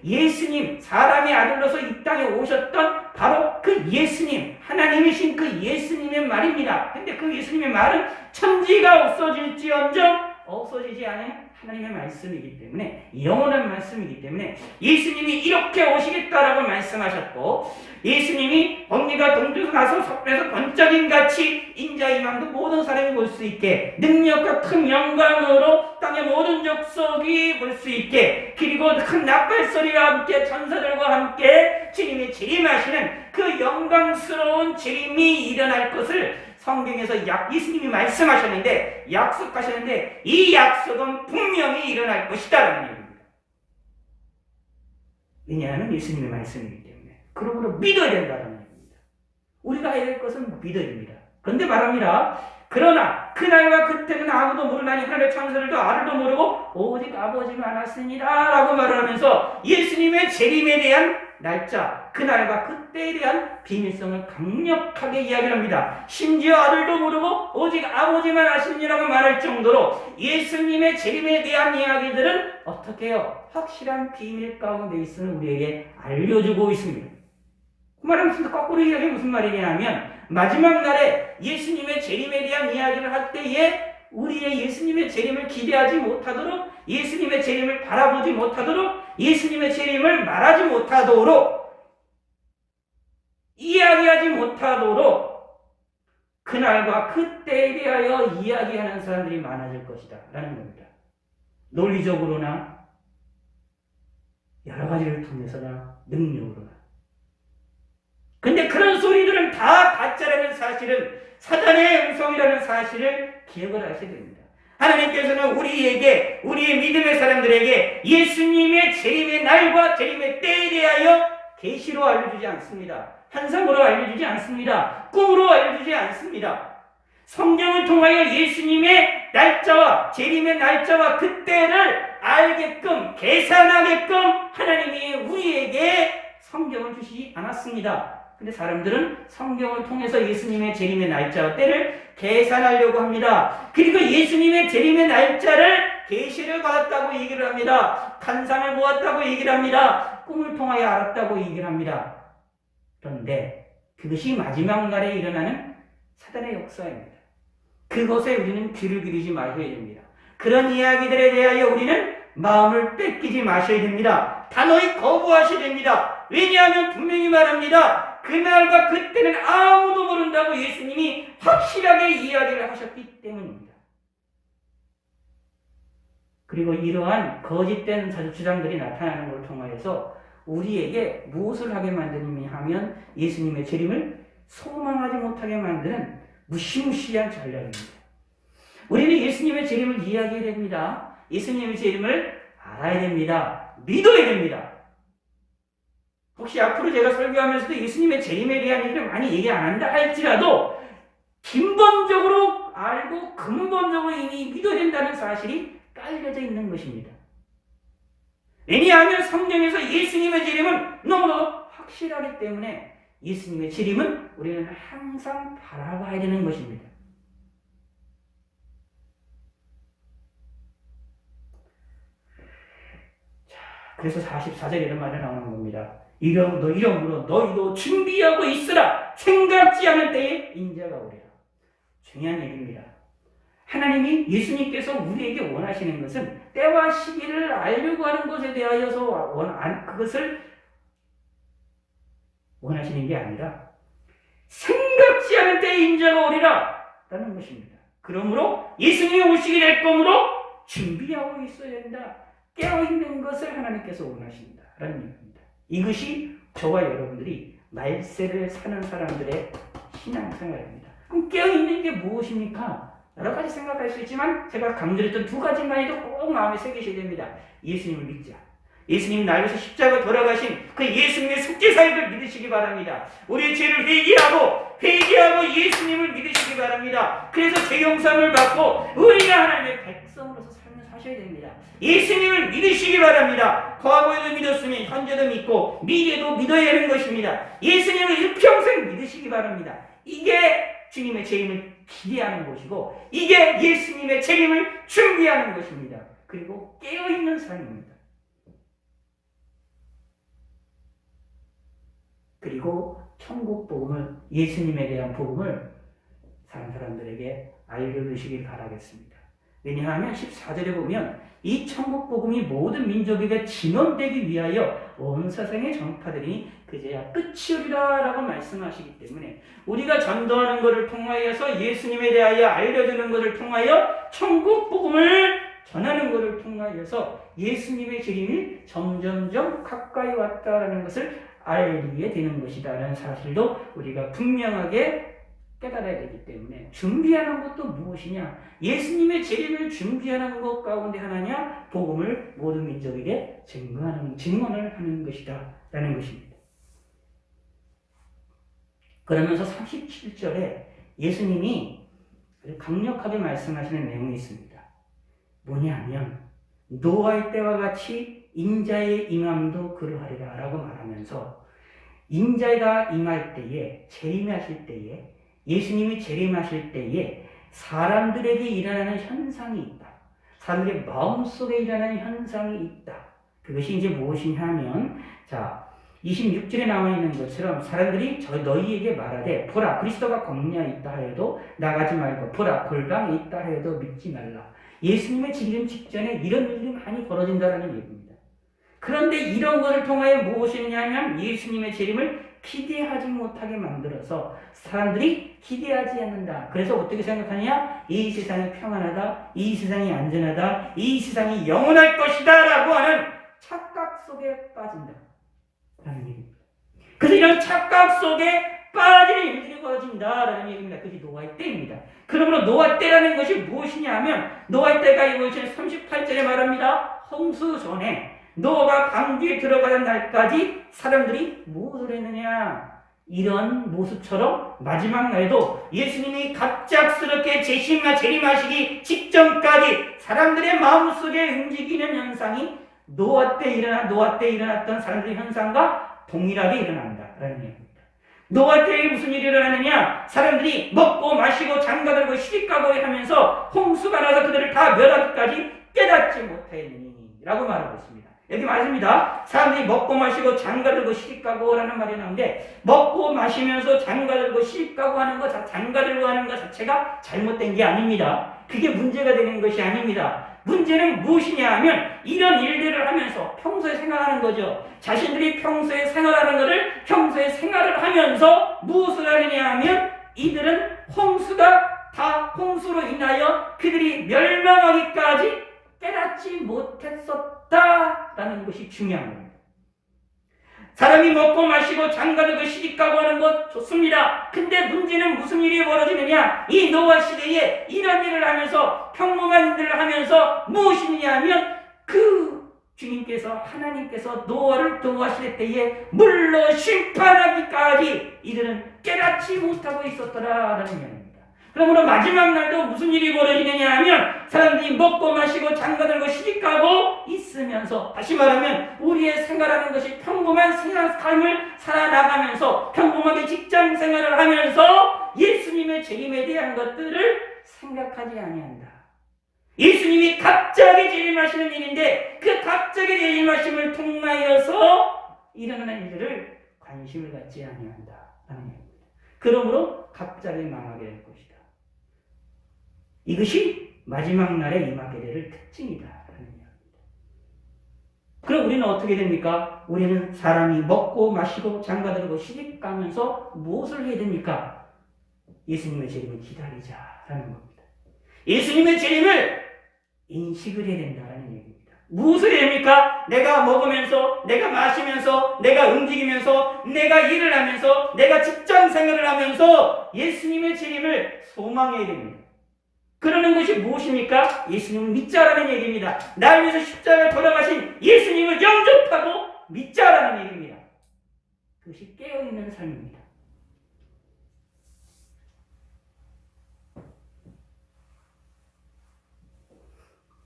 예수님 사람의 아들로서 이 땅에 오셨던 바로 그 예수님, 하나님이신 그 예수님의 말입니다. 근데 그 예수님의 말은 천지가 없어질지언정 없어지지 않은 하나님의 말씀이기 때문에 영원한 말씀이기 때문에 예수님이 이렇게 오시겠다라고 말씀하셨고 예수님이 번개가 동쪽에서 나서 석불에서 번쩍임 같이 인자 임함도 모든 사람이 볼 수 있게 능력과 큰 영광으로 땅의 모든 족속이 볼 수 있게 그리고 큰 나팔소리와 함께 천사들과 함께 주님이 재림하시는 그 영광스러운 재림이 일어날 것을 성경에서 예수님이 말씀하셨는데 약속하셨는데 이 약속은 분명히 일어날 것이다라는 얘기입니다. 왜냐하면 예수님의 말씀이기 때문에. 그러므로 믿어야 된다는 얘기입니다. 우리가 해야 될 것은 믿어야 됩니다. 그런데 말합니다. 그러나 그날과 그때는 아무도 모르나니 하늘의 천사들도 아들도 모르고 오직 아버지만 알았습니다 라고 말을 하면서 예수님의 재림에 대한 날짜, 그날과 그때에 대한 비밀성을 강력하게 이야기합니다. 심지어 아들도 모르고 오직 아버지만 아시니라고 말할 정도로 예수님의 재림에 대한 이야기들은 어떻게 해요? 확실한 비밀 가운데 있음을 우리에게 알려주고 있습니다. 그 말은 거꾸로 이야기하면 무슨 말이냐 하면 마지막 날에 예수님의 재림에 대한 이야기를 할 때에 우리의 예수님의 재림을 기대하지 못하도록 예수님의 재림을 바라보지 못하도록 예수님의 재림을 말하지 못하도록 이야기하지 못하도록 그날과 그때에 대하여 이야기하는 사람들이 많아질 것이다 라는 겁니다. 논리적으로나 여러 가지를 통해서나 능력으로나. 근데 그런 소리들은 다 가짜라는 사실은, 사단의 음성이라는 사실을 기억을 하셔야 됩니다. 하나님께서는 우리에게, 우리의 믿음의 사람들에게 예수님의 재림의 날과 재림의 때에 대하여 계시로 알려주지 않습니다. 환상으로 알려주지 않습니다. 꿈으로 알려주지 않습니다. 성경을 통하여 예수님의 날짜와 재림의 날짜와 그때를 알게끔, 계산하게끔 하나님이 우리에게 성경을 주시지 않았습니다. 근데 사람들은 성경을 통해서 예수님의 재림의 날짜와 때를 계산하려고 합니다. 그리고 예수님의 재림의 날짜를 계시를 받았다고 얘기를 합니다. 환상을 보았다고 얘기를 합니다. 꿈을 통하여 알았다고 얘기를 합니다. 그런데 그것이 마지막 날에 일어나는 사단의 역사입니다. 그것에 우리는 귀를 기울이지 마셔야 됩니다. 그런 이야기들에 대하여 우리는 마음을 뺏기지 마셔야 됩니다. 단호히 거부하셔야 됩니다. 왜냐하면 분명히 말합니다. 그날과 그때는 아무도 모른다고 예수님이 확실하게 이야기를 하셨기 때문입니다. 그리고 이러한 거짓된 주장들이 나타나는 것을 통하여서 우리에게 무엇을 하게 만드느냐 하면 예수님의 재림을 소망하지 못하게 만드는 무시무시한 전략입니다. 우리는 예수님의 재림을 이야기해야 됩니다. 예수님의 재림을 알아야 됩니다. 믿어야 됩니다. 혹시 앞으로 제가 설교하면서도 예수님의 재림에 대한 얘기를 많이 얘기 안 한다 할지라도 근본적으로 알고 근본적으로 이미 믿어야 된다는 사실이 깔려져 있는 것입니다. 왜냐하면 성경에서 예수님의 재림은 너무나 확실하기 때문에 예수님의 재림은 우리는 항상 바라봐야 되는 것입니다. 자, 그래서 44절에 이런 말이 나오는 겁니다. 이러므로 너희도 준비하고 있으라. 생각지 않을 때에 인자가 오리라. 중요한 얘기입니다. 하나님이, 예수님께서 우리에게 원하시는 것은 때와 시기를 알려고 하는 것에 대하여서 그것을 원하시는 게 아니라 생각지 않을 때에 인자가 오리라 라는 것입니다. 그러므로 예수님이 오시게 될 거므로 준비하고 있어야 된다. 깨어있는 것을 하나님께서 원하신다 라는 얘기입니다. 이것이 저와 여러분들이 말세를 사는 사람들의 신앙생활입니다. 그럼 깨어있는 게 무엇입니까? 여러 가지 생각할 수 있지만 제가 강조했던 두 가지만 해도 꼭 마음에 새기셔야 됩니다. 예수님을 믿자. 예수님 날려서 십자가 돌아가신 그 예수님의 속죄사역을 믿으시기 바랍니다. 우리의 죄를 회개하고 예수님을 믿으시기 바랍니다. 그래서 죄 용서를 받고 우리가 하나님의 백성으로서 삶을 사셔야 됩니다. 예수님을 믿으시기 바랍니다. 과거에도 믿었으면 현재도 믿고 미래도 믿어야 하는 것입니다. 예수님을 일평생 믿으시기 바랍니다. 이게 주님의 재림을 기대하는 것이고 이게 예수님의 재림을 준비하는 것입니다. 그리고 깨어있는 삶입니다. 그리고 천국 복음을, 예수님에 대한 복음을 사는 사람들에게 알려주시길 바라겠습니다. 왜냐하면 14절에 보면 이 천국 복음이 모든 민족에게 진언되기 위하여 온 세상에 전파되니 그제야 끝이 오리라 라고 말씀하시기 때문에 우리가 전도하는 것을 통하여서 예수님에 대하여 알려주는 것을 통하여 천국 복음을 전하는 것을 통하여서 예수님의 재림이 점점점 가까이 왔다라는 것을 알게 되는 것이다 라는 사실도 우리가 분명하게 깨달아야 되기 때문에 준비하는 것도 무엇이냐? 예수님의 재림을 준비하는 것 가운데 하나냐? 복음을 모든 민족에게 증언을 하는 것이다 라는 것입니다. 그러면서 37절에 예수님이 강력하게 말씀하시는 내용이 있습니다. 뭐냐면 노아의 때와 같이 인자의 임함도 그러하리라 라고 말하면서 인자가 임할 때에, 재림하실 때에, 예수님이 재림하실 때에 사람들에게 일어나는 현상이 있다. 사람들의 마음속에 일어나는 현상이 있다. 그것이 이제 무엇이냐 하면, 자, 26절에 나와 있는 것처럼 사람들이 너희에게 말하되 보라 그리스도가 광야에 있다 하여도 나가지 말고 보라 골방에 있다 하여도 믿지 말라. 예수님의 재림 직전에 이런 일이 많이 벌어진다는 얘기입니다. 그런데 이런 것을 통하여 무엇이냐 하면 예수님의 재림을 기대하지 못하게 만들어서 사람들이 기대하지 않는다. 그래서 어떻게 생각하냐? 이 세상이 평안하다, 이 세상이 안전하다, 이 세상이 영원할 것이다 라고 하는 착각 속에 빠진다 라는 얘기입니다. 그래서 이런 착각 속에 빠지는 일들이 벌어진다라는 얘기입니다. 그것이 노아의 때입니다. 그러므로 노아 때라는 것이 무엇이냐 하면 노아 때가 이것이 38절에 말합니다. 홍수 전에 노아가 방주에 들어가는 날까지 사람들이 무엇을 했느냐? 이런 모습처럼 마지막 날도 예수님이 갑작스럽게 재림하시기 직전까지 사람들의 마음속에 움직이는 현상이 노아 때 일어났던 사람들의 현상과 동일하게 일어난다라는 얘기입니다. 노아 때에 무슨 일이 일어나느냐? 사람들이 먹고 마시고 장가들고 시집가고 하면서 홍수가 나서 그들을 다 멸하기까지 깨닫지 못하였느니 라고 말하고 있습니다. 여기 말입니다. 사람들이 먹고 마시고 장가들고 시집가고 라는 말이 나오는데 먹고 마시면서 장가들고 시집가고 하는 것, 장가들고 하는 것 자체가 잘못된 게 아닙니다. 그게 문제가 되는 것이 아닙니다. 문제는 무엇이냐 하면 이런 일들을 하면서 평소에 생활하는 거죠. 자신들이 평소에 생활하는 것을 평소에 생활을 하면서 무엇을 하느냐 하면 이들은 홍수로 인하여 그들이 멸망하기까지 깨닫지 못했었다라는 것이 중요한 겁니다. 사람이 먹고 마시고 장가들고 시집가고 하는 것 좋습니다. 근데 문제는 무슨 일이 벌어지느냐? 이 노아 시대에 이런 일을 하면서 평범한 일들을 하면서 무엇이냐 하면 그 주님께서 하나님께서 노아 시대 때에 물로 심판하기까지 이들은 깨닫지 못하고 있었더라라는 이야기입니다. 그러므로 마지막 날도 무슨 일이 벌어지느냐 하면 사람들이 먹고 마시고 장가들고 시집가고 있으면서 다시 말하면 우리의 생활하는 것이 평범한 삶을 살아나가면서 평범하게 직장 생활을 하면서 예수님의 재림에 대한 것들을 생각하지 아니한다. 예수님이 갑자기 재림하시는 일인데 그 갑자기 재림하심을 통하여서 일어나는 일들을 관심을 갖지 아니한다. 그러므로 갑자기 망하게 될 것이다. 이것이 마지막 날에 임하게 될 특징이다. 그럼 우리는 어떻게 됩니까? 우리는 사람이 먹고 마시고 장가들고 시집가면서 무엇을 해야 됩니까? 예수님의 재림을 기다리자라는 겁니다. 예수님의 재림을 인식을 해야 된다는 얘기입니다. 무엇을 해야 됩니까? 내가 먹으면서, 내가 마시면서, 내가 움직이면서, 내가 일을 하면서, 내가 직장 생활을 하면서 예수님의 재림을 소망해야 됩니다. 그러는 것이 무엇입니까? 예수님을 믿자라는 얘기입니다. 날 위해서 십자가에 돌아가신 예수님을 영접하고 믿자라는 얘기입니다. 그것이 깨어있는 삶입니다.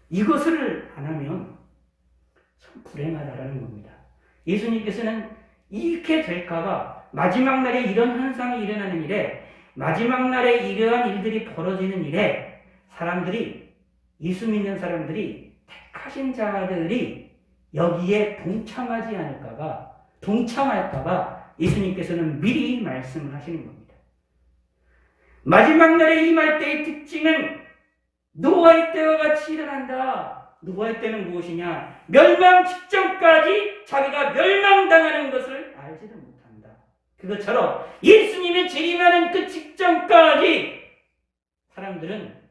이것을 안 하면 참 불행하다라는 겁니다. 예수님께서는 이렇게 될까봐 마지막 날에 이런 현상이 일어나는 일에 마지막 날에 이러한 일들이 벌어지는 일에 사람들이 예수 믿는 사람들이 택하신 자들이 여기에 동참할까봐 예수님께서는 미리 말씀을 하시는 겁니다. 마지막 날에 임할 때의 특징은 노아의 때와 같이 일어난다. 노아의 때는 무엇이냐? 멸망 직전까지 자기가 멸망당하는 것을 알지도 못한다. 그것처럼 예수님의 재림하는 그 직전까지 사람들은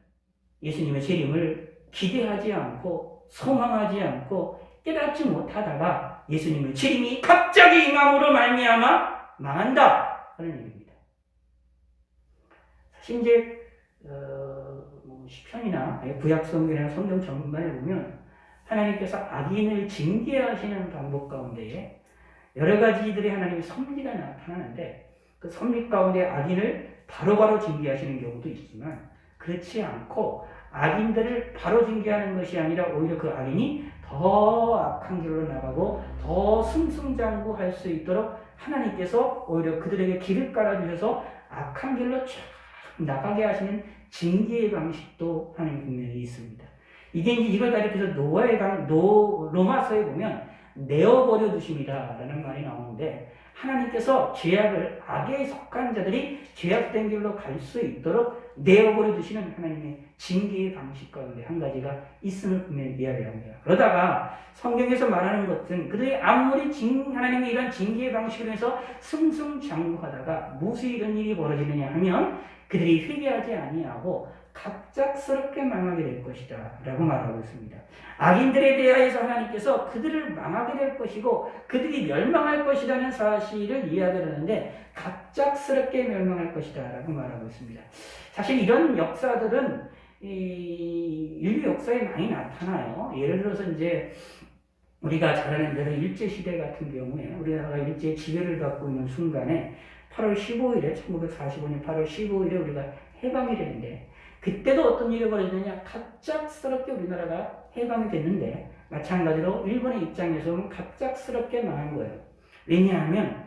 예수님의 재림을 기대하지 않고 소망하지 않고 깨닫지 못하다가 예수님의 재림이 갑자기 임함으로 말미암아 망한다 하는 얘기입니다. 사실 이제 시편이나 구약 성경이나 성경 전반에 보면 하나님께서 악인을 징계하시는 방법 가운데에 여러 가지들이 하나님의 섭리가 나타나는데 그 섭리 가운데 악인을 바로바로 징계하시는 경우도 있지만 그렇지 않고 악인들을 바로 징계하는 것이 아니라 오히려 그 악인이 더 악한 길로 나가고 더 승승장구할 수 있도록 하나님께서 오히려 그들에게 길을 깔아주셔서 악한 길로 쫙 나가게 하시는 징계의 방식도 하나님 분명히 있습니다. 이게 이제 이걸 가리켜서 로마서에 보면 내어버려 두심이다 라는 말이 나오는데 하나님께서 죄악을, 악에 속한 자들이 죄악된 길로 갈 수 있도록 내어버려 두시는 하나님의 징계의 방식 가운데 한 가지가 있음을 분명히 이야기를 합니다. 그러다가 성경에서 말하는 것은 그들이 아무리 하나님의 이런 징계의 방식으로 해서 승승장구하다가 무슨 이런 일이 벌어지느냐 하면 그들이 회개하지 아니하고 갑작스럽게 망하게 될 것이다 라고 말하고 있습니다. 악인들에 대하여서 하나님께서 그들을 망하게 될 것이고 그들이 멸망할 것이라는 사실을 이야기를 하는데 갑작스럽게 멸망할 것이다 라고 말하고 있습니다. 사실 이런 역사들은 인류 역사에 많이 나타나요. 예를 들어서 이제 우리가 잘 아는 대로 일제시대 같은 경우에 우리나라가 일제 지배를 받고 있는 순간에 8월 15일에 1945년 8월 15일에 우리가 해방이 되는데 그때도 어떤 일이 벌어지느냐 갑작스럽게 우리나라가 해방이 됐는데 마찬가지로 일본의 입장에서 보면 갑작스럽게 망한 거예요. 왜냐하면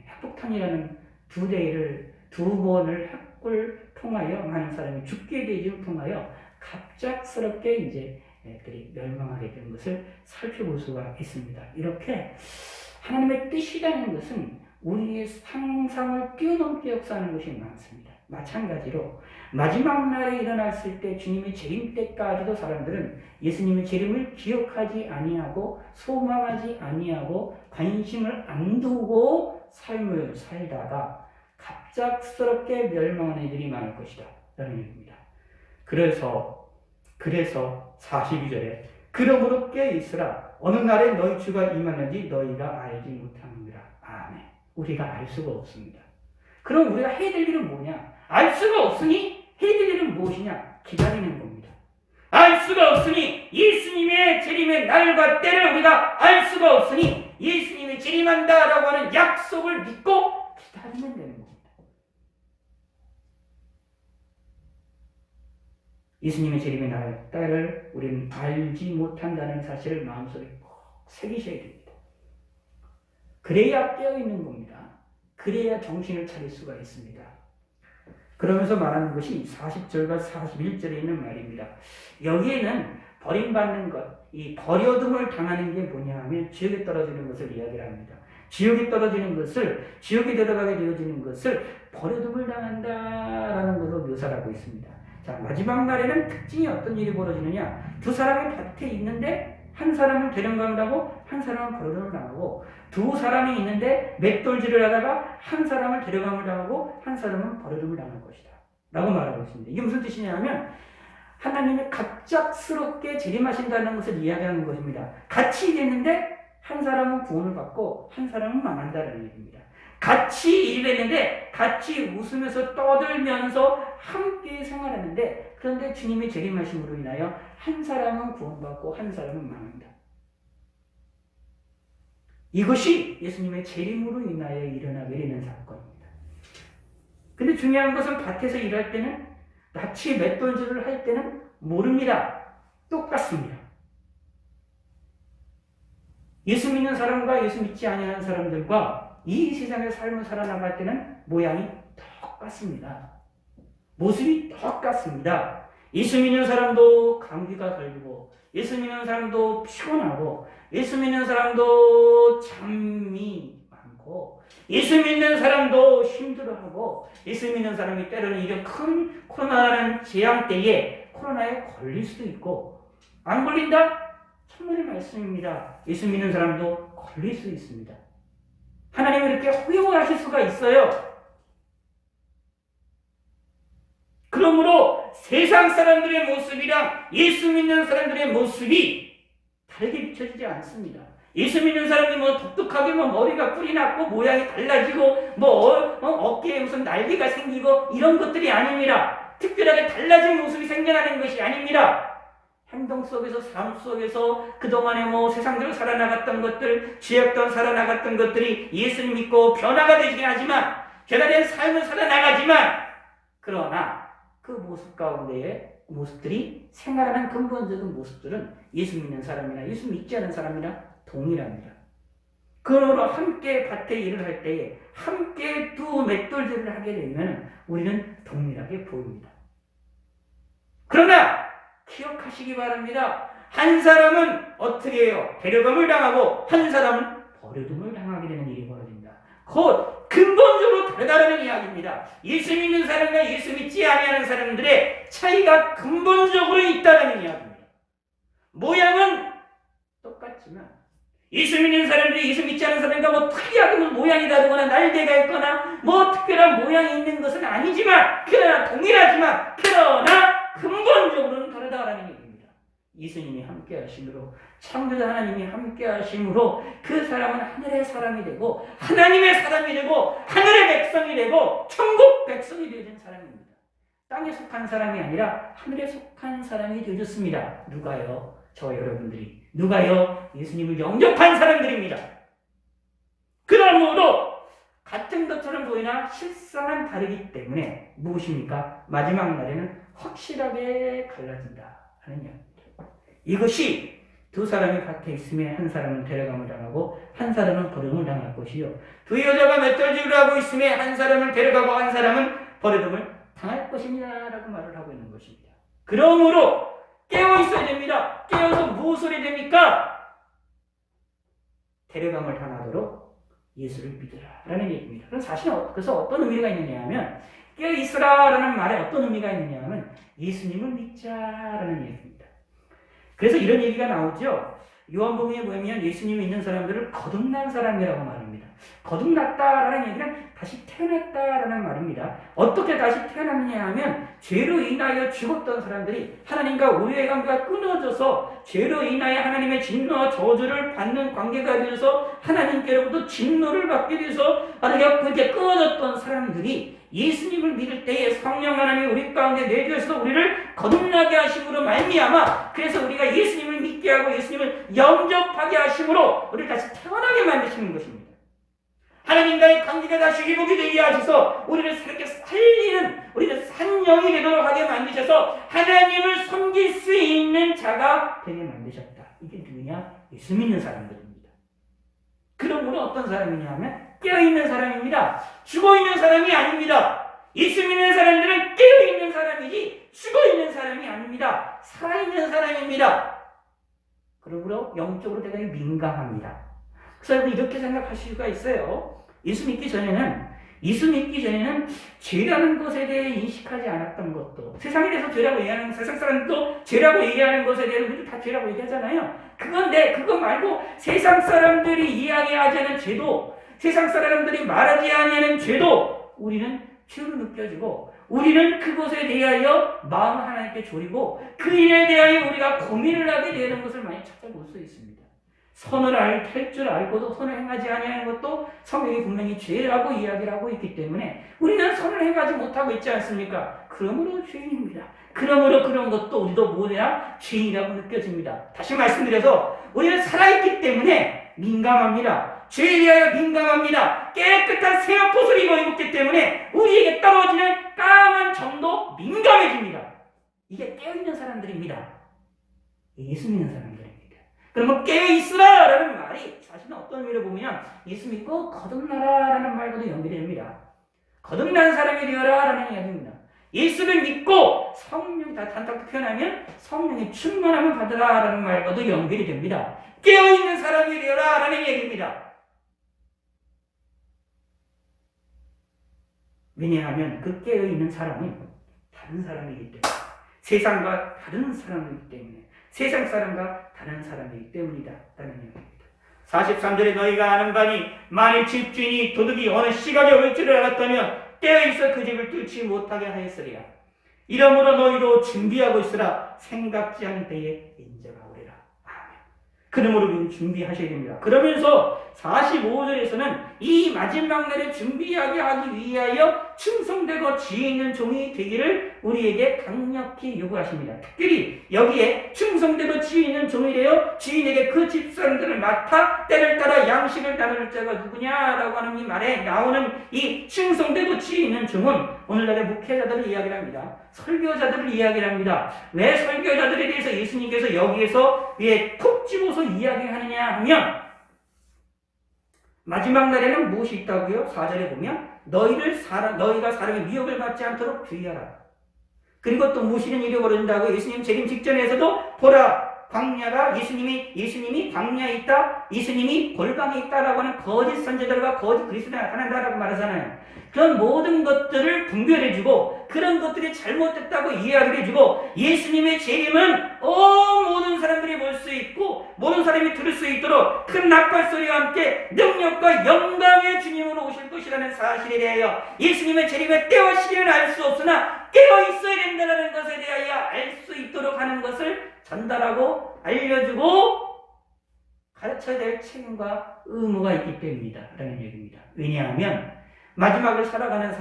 핵폭탄이라는 두 번을 핵을 통하여 많은 사람이 죽게 되지를 통하여 갑작스럽게 이제 그들이 멸망하게 된 것을 살펴볼 수가 있습니다. 이렇게 하나님의 뜻이라는 것은 우리의 상상을 뛰어넘게 역사하는 것이 많습니다. 마찬가지로 마지막 날에 일어났을 때 주님의 재림 때까지도 사람들은 예수님의 재림을 기억하지 아니하고 소망하지 아니하고 관심을 안 두고 삶을 살다가 갑작스럽게 멸망하는 이들이 많을 것이다 라는 얘기입니다. 그래서 42절에 그러므로 깨어있으라 어느 날에 너희 주가 임하는지 너희가 알지 못하느니라. 아멘. 우리가 알 수가 없습니다. 그럼 우리가 해야 될 일은 뭐냐? 알 수가 없으니 해야 될 일은 무엇이냐? 기다리는 겁니다. 알 수가 없으니 예수님의 재림의 날과 때를 우리가 알 수가 없으니 예수님이 재림한다라고 하는 약속을 믿고 기다리면 되는 겁니다. 예수님의 재림의 날, 때를 우리는 알지 못한다는 사실을 마음속에 꼭 새기셔야 됩니다. 그래야 깨어있는 겁니다. 그래야 정신을 차릴 수가 있습니다. 그러면서 말하는 것이 40절과 41절에 있는 말입니다. 여기에는 버림받는 것, 이 버려둠을 당하는 게 뭐냐 하면 지옥에 떨어지는 것을 이야기를 합니다. 지옥에 떨어지는 것을, 지옥에 들어가게 되어지는 것을 버려둠을 당한다라는 것으로 묘사를 하고 있습니다. 자, 마지막 날에는 특징이 어떤 일이 벌어지느냐? 두 사람이 밭에 있는데 한 사람은 데려간다고 한 사람은 버려둠을 당하고 두 사람이 있는데 맷돌질을 하다가 한 사람을 데려감을 당하고 한 사람은 버려둠을 당할 것이다 라고 말하고 있습니다. 이게 무슨 뜻이냐 하면 하나님이 갑작스럽게 재림하신다는 것을 이야기하는 것입니다. 같이 일했는데 한 사람은 구원을 받고 한 사람은 망한다는 얘기입니다. 같이 일했는데 같이 웃으면서 떠들면서 함께 생활하는데 그런데 주님의 재림하심으로 인하여 한 사람은 구원받고 한 사람은 망한다. 이것이 예수님의 재림으로 인하여 일어나게 되는 사건입니다. 근데 중요한 것은 밭에서 일할 때는 낯이 맷돌질을 할 때는 모릅니다. 똑같습니다. 예수 믿는 사람과 예수 믿지 아니하는 사람들과 이 세상의 삶을 살아나갈 때는 모양이 똑같습니다. 모습이 똑같습니다. 예수 믿는 사람도 감기가 걸리고 예수 믿는 사람도 피곤하고 예수 믿는 사람도 잠이 많고 예수 믿는 사람도 힘들어하고 예수 믿는 사람이 때로는 이런 큰 코로나라는 재앙 때에 코로나에 걸릴 수도 있고 안 걸린다? 천만의 말씀입니다. 예수 믿는 사람도 걸릴 수 있습니다. 하나님은 이렇게 허용하실 수가 있어요. 그러므로 세상 사람들의 모습이랑 예수 믿는 사람들의 모습이 다르게 비춰지지 않습니다. 예수 믿는 사람이 독특하게 머리가 뿔이 났고 모양이 달라지고 어깨에 무슨 날개가 생기고 이런 것들이 아닙니다. 특별하게 달라진 모습이 생겨나는 것이 아닙니다. 행동 속에서 삶 속에서 그동안에 세상대로 살아나갔던 것들, 죄악던 살아나갔던 것들이 예수를 믿고 변화가 되긴 하지만 변화된 삶을 살아나가지만 그러나 그 모습 가운데의 모습들이 생활하는 근본적인 모습들은 예수 믿는 사람이나 예수 믿지 않은 사람이나 동일합니다. 그러므로 함께 밭에 일을 할 때에 함께 두 맷돌질을 하게 되면 우리는 동일하게 보입니다. 그러나 기억하시기 바랍니다. 한 사람은 어떻게 해요? 데려감을 당하고 한 사람은 버려둠을 당하게 되는 일이 벌어진다. 곧 근본적으로 다르다는 이야기입니다. 예수 믿는 사람과 예수 믿지 아니하는 사람들의 차이가 근본적으로 있다는 이야기입니다. 모양은 똑같지만 예수 믿는 사람들이 예수 믿지 않는 사람과 뭐 특이하게 모양이 다르거나 날개가 있거나 뭐 특별한 모양이 있는 것은 아니지만 그러나 동일하지만 그러나 근본적으로는 다르다라는 얘기입니다. 예수님이 함께 하심으로 창조자 하나님이 함께 하심으로 그 사람은 하늘의 사람이 되고 하나님의 사람이 되고 하늘의 백성이 되고 천국 백성이 되어진 사람입니다. 땅에 속한 사람이 아니라 하늘에 속한 사람이 되어졌습니다. 누가요? 저와 여러분들이. 누가요? 예수님을 영접한 사람들입니다. 그러므로 같은 것처럼 보이나 실상은 다르기 때문에 무엇입니까? 마지막 날에는 확실하게 갈라진다 하는 이야기입니다. 이것이 두 사람이 밭에 있으면 한 사람은 데려감을 당하고 한 사람은 버림을 당할 것이요, 두 여자가 맷돌질을 하고 있으면 한 사람을 데려가고 한 사람은 버림을 당할 것이냐 라고 말을 하고 있는 것입니다. 그러므로 깨어 있어야 됩니다. 깨어서 무엇을 해야 됩니까? 데려감을 당하도록 예수를 믿으라 라는 얘기입니다. 그럼 사실 그래서 어떤 의미가 있느냐 하면 깨어 있으라 라는 말에 어떤 의미가 있느냐 하면 예수님을 믿자라는 얘기입니다. 그래서 이런 얘기가 나오죠. 요한복음에 보면 예수님이 있는 사람들을 거듭난 사람이라고 말합니다. 거듭났다라는 얘기는 다시 태어났다라는 말입니다. 어떻게 다시 태어났느냐 하면 죄로 인하여 죽었던 사람들이 하나님과 우리의 관계가 끊어져서 죄로 인하여 하나님의 진노와 저주를 받는 관계가 되어서 하나님께로부터 진노를 받게 돼서 그렇게 끊어졌던 사람들이 예수님을 믿을 때에 성령 하나님이 우리 가운데 내주셔서 우리를 거듭나게 하심으로 말미암아, 그래서 우리가 예수님을 믿게 하고 예수님을 영접하게 하심으로 우리를 다시 태어나게 만드시는 것입니다. 하나님과의 관계가 다시 회복이 되게 하셔서 우리를 새롭게 살리는, 우리를 산 영이 되도록 하게 만드셔서 하나님을 섬길 수 있는 자가 되게 만드셨다. 이게 누구냐? 예수 믿는 사람들입니다. 그러므로 어떤 사람이냐 하면 깨어있는 사람입니다. 죽어있는 사람이 아닙니다. 예수 믿는 사람들은 깨어있는 사람이지 죽어있는 사람이 아닙니다. 살아있는 사람입니다. 그러므로 영적으로 대단히 민감합니다. 그래서 여러분 이렇게 생각하실 수가 있어요. 예수 믿기 전에는 죄라는 것에 대해 인식하지 않았던 것도, 세상에 대해서 죄라고 얘기하는, 세상 사람도 죄라고 얘기하는 것에 대해서 우리도 다 죄라고 얘기하잖아요. 그건데 그거 말고 세상 사람들이 이야기하지 않은 죄도, 세상 사람들이 말하지 아니하는 죄도 우리는 죄로 느껴지고, 우리는 그것에 대하여 마음을 하나님께 졸이고 그 일에 대하여 우리가 고민을 하게 되는 것을 많이 찾아볼 수 있습니다. 선을 할 줄 알고도 선을 행하지 아니하는 것도 성경이 분명히 죄라고 이야기를 하고 있기 때문에 우리는 선을 행하지 못하고 있지 않습니까? 그러므로 죄인입니다. 그러므로 그런 것도 우리도 뭐냐? 죄인이라고 느껴집니다. 다시 말씀드려서 우리는 살아있기 때문에 민감합니다. 죄에 대하여 민감합니다. 깨끗한 새로운 옷을 입었기 때문에 우리에게 떨어지는 까만 점도 민감해집니다. 이게 깨어있는 사람들입니다. 예수 믿는 사람들입니다. 그러면 깨어있으라 라는 말이 사실은 어떤 의미로 보면 예수 믿고 거듭나라 라는 말과도 연결됩니다. 거듭난 사람이 되어라 라는 이야기입니다. 예수를 믿고 성령이 다 단답게 표현하면 성령의 충만함을 받으라 라는 말과도 연결이 됩니다. 깨어있는 사람이 되어라 라는 얘기입니다. 왜냐하면 그 깨어있는 사람은 다른 사람이기 때문에, 세상과 다른 사람이기 때문에, 세상 사람과 다른 사람이기 때문이다 라는 얘기입니다. 43절에 너희가 아는 바니 만일 집주인이 도둑이 어느 시각에 올 줄을 알았다면 깨어있어 그 집을 뚫지 못하게 하였으리라. 이러므로 너희도 준비하고 있으라. 생각지 않은 때에 인자가 오리라. 아멘. 그러므로 우리는 준비하셔야 됩니다. 그러면서 45절에서는 이 마지막 날에 준비하게 하기 위하여 충성되고 지혜 있는 종이 되기를 우리에게 강력히 요구하십니다. 특별히 여기에 충성되고 지혜 있는 종이 되어 주인에게 그 집사람들을 맡아 때를 따라 양식을 나눌 자가 누구냐라고 하는 이 말에 나오는 이 충성되고 지혜 있는 종은 오늘날의 목회자들을 이야기를 합니다. 설교자들을 이야기를 합니다. 왜 설교자들에 대해서 예수님께서 여기에서 왜 콕 집어서 이야기하느냐 하면 마지막 날에는 무엇이 있다고요? 4절에 보면 너희가 사람의 미혹을 받지 않도록 주의하라. 그리고 또 무엇이는 일이 벌어진다고 예수님 재림 직전에서도 보라, 광야가 예수님이 광야에 있다, 예수님이 골방에 있다라고 하는 거짓 선지자들과 거짓 그리스도가 나타난다라고 말하잖아요. 그런 모든 것들을 분별해주고 그런 것들이 잘못됐다고 이해하게 해주고 예수님의 재림은 모든 사람들이 볼 수 있고 모든 사람이 들을 수 있도록 큰 나팔소리와 함께 능력과 영광의 주님으로 오실 것이라는 사실에 대하여 예수님의 재림의 때와 시기는 알 수 없으나 깨어 있어야 된다는 것에 대하여 알 수 있도록 하는 것을 전달하고 알려주고 가르쳐야 될 책임과 의무가 있기 때문이다 라는 얘기입니다. 왜냐하면 마지막을 살아가는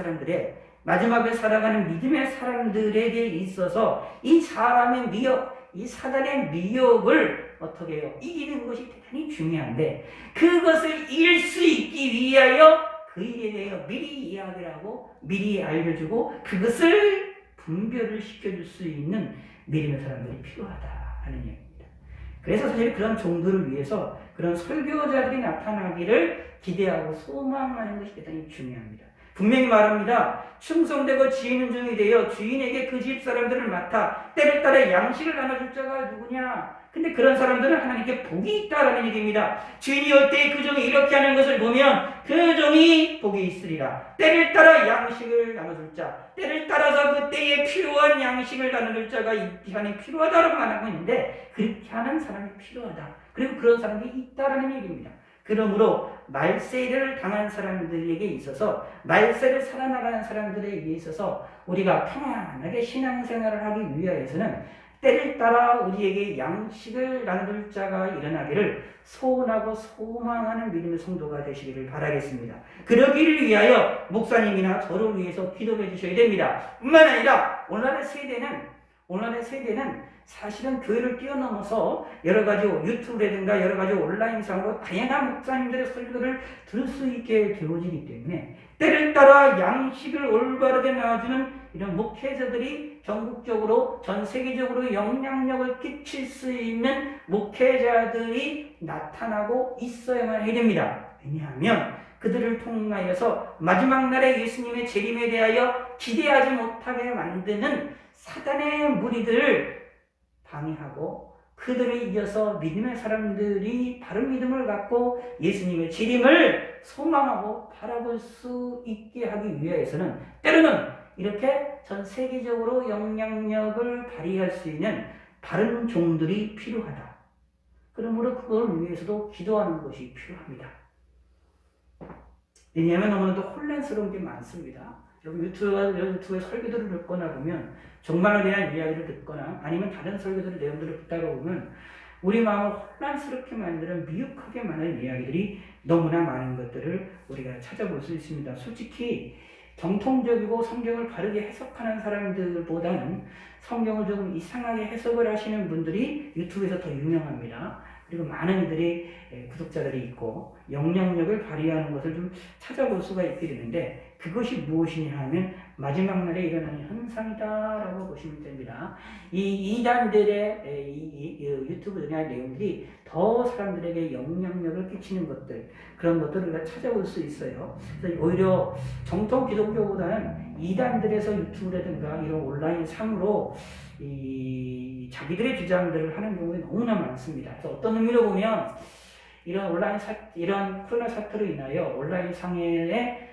믿음의 사람들에게 있어서 이 사람의 미혹, 이 사단의 미혹을 어떻게 해요? 이기는 것이 대단히 중요한데 그것을 이길 수 있기 위하여 그 일에 대하여 미리 이야기를 하고 미리 알려주고 그것을 분별을 시켜줄 수 있는 믿음의 사람들이 필요하다 하는 얘기입니다. 그래서 사실 그런 종들을 위해서 그런 설교자들이 나타나기를 기대하고 소망하는 것이 대단히 중요합니다. 분명히 말합니다. 충성되고 지혜 있는 종이 되어 주인에게 그 집 사람들을 맡아 때를 따라 양식을 나눠줄 자가 누구냐? 근데 그런 사람들은 하나님께 복이 있다라는 얘기입니다. 주인이 어때 그 종이 이렇게 하는 것을 보면 그 종이 복이 있으리라. 때를 따라 양식을 나눠줄 자, 때를 따라서 그 때에 필요한 양식을 나눠줄 자가 이 시간에 필요하다라고 말하고 있는데 그렇게 하는 사람이 필요하다. 그리고 그런 사람이 있다라는 얘기입니다. 그러므로 말세를 당한 사람들에게 있어서 말세를 살아나가는 사람들에게 있어서 우리가 편안하게 신앙생활을 하기 위하여서는 때를 따라 우리에게 양식을 나눌 자가 일어나기를 소원하고 소망하는 믿음의 성도가 되시기를 바라겠습니다. 그러기를 위하여 목사님이나 저를 위해서 기도해 주셔야 됩니다. 뿐만 아니라 오늘날의 세대는 사실은 교회를 뛰어넘어서 여러 가지 유튜브라든가 여러 가지 온라인상으로 다양한 목사님들의 설교를 들을 수 있게 되어지기 때문에 때를 따라 양식을 올바르게 나눠주는 이런 목회자들이 전국적으로 전 세계적으로 영향력을 끼칠 수 있는 목회자들이 나타나고 있어야만 해야 됩니다. 왜냐하면 그들을 통하여서 마지막 날에 예수님의 재림에 대하여 기대하지 못하게 만드는 사단의 무리들을 방해하고 그들을 이어서 믿음의 사람들이 바른 믿음을 갖고 예수님의 재림을 소망하고 바라볼 수 있게 하기 위해서는 때로는 이렇게 전 세계적으로 영향력을 발휘할 수 있는 바른 종들이 필요하다. 그러므로 그걸 위해서도 기도하는 것이 필요합니다. 왜냐하면 너무나도 혼란스러운 게 많습니다. 여러분 유튜브에 설교들을 듣거나 보면 종말에 대한 이야기를 듣거나 아니면 다른 설교들의 내용들을 듣다가 보면 우리 마음을 혼란스럽게 만드는 미혹하게 만드는 이야기들이 너무나 많은 것들을 우리가 찾아볼 수 있습니다. 솔직히 정통적이고 성경을 바르게 해석하는 사람들보다는 성경을 조금 이상하게 해석을 하시는 분들이 유튜브에서 더 유명합니다. 그리고 많은 이들이 구독자들이 있고 영향력을 발휘하는 것을 좀 찾아볼 수가 있게 되는데 그것이 무엇이냐 하면 마지막 날에 일어나는 현상이다라고 보시면 됩니다. 이 이단들의 유튜브 등의 내용들이 더 사람들에게 영향력을 끼치는 것들 그런 것들을 우리가 찾아볼 수 있어요. 그래서 오히려 정통 기독교보다는 이단들에서 유튜브라든가 이런 온라인 상으로 자기들의 주장들을 하는 경우가 너무나 많습니다. 그래서 어떤 의미로 보면 이런 이런 코로나 사태로 인하여 온라인 상에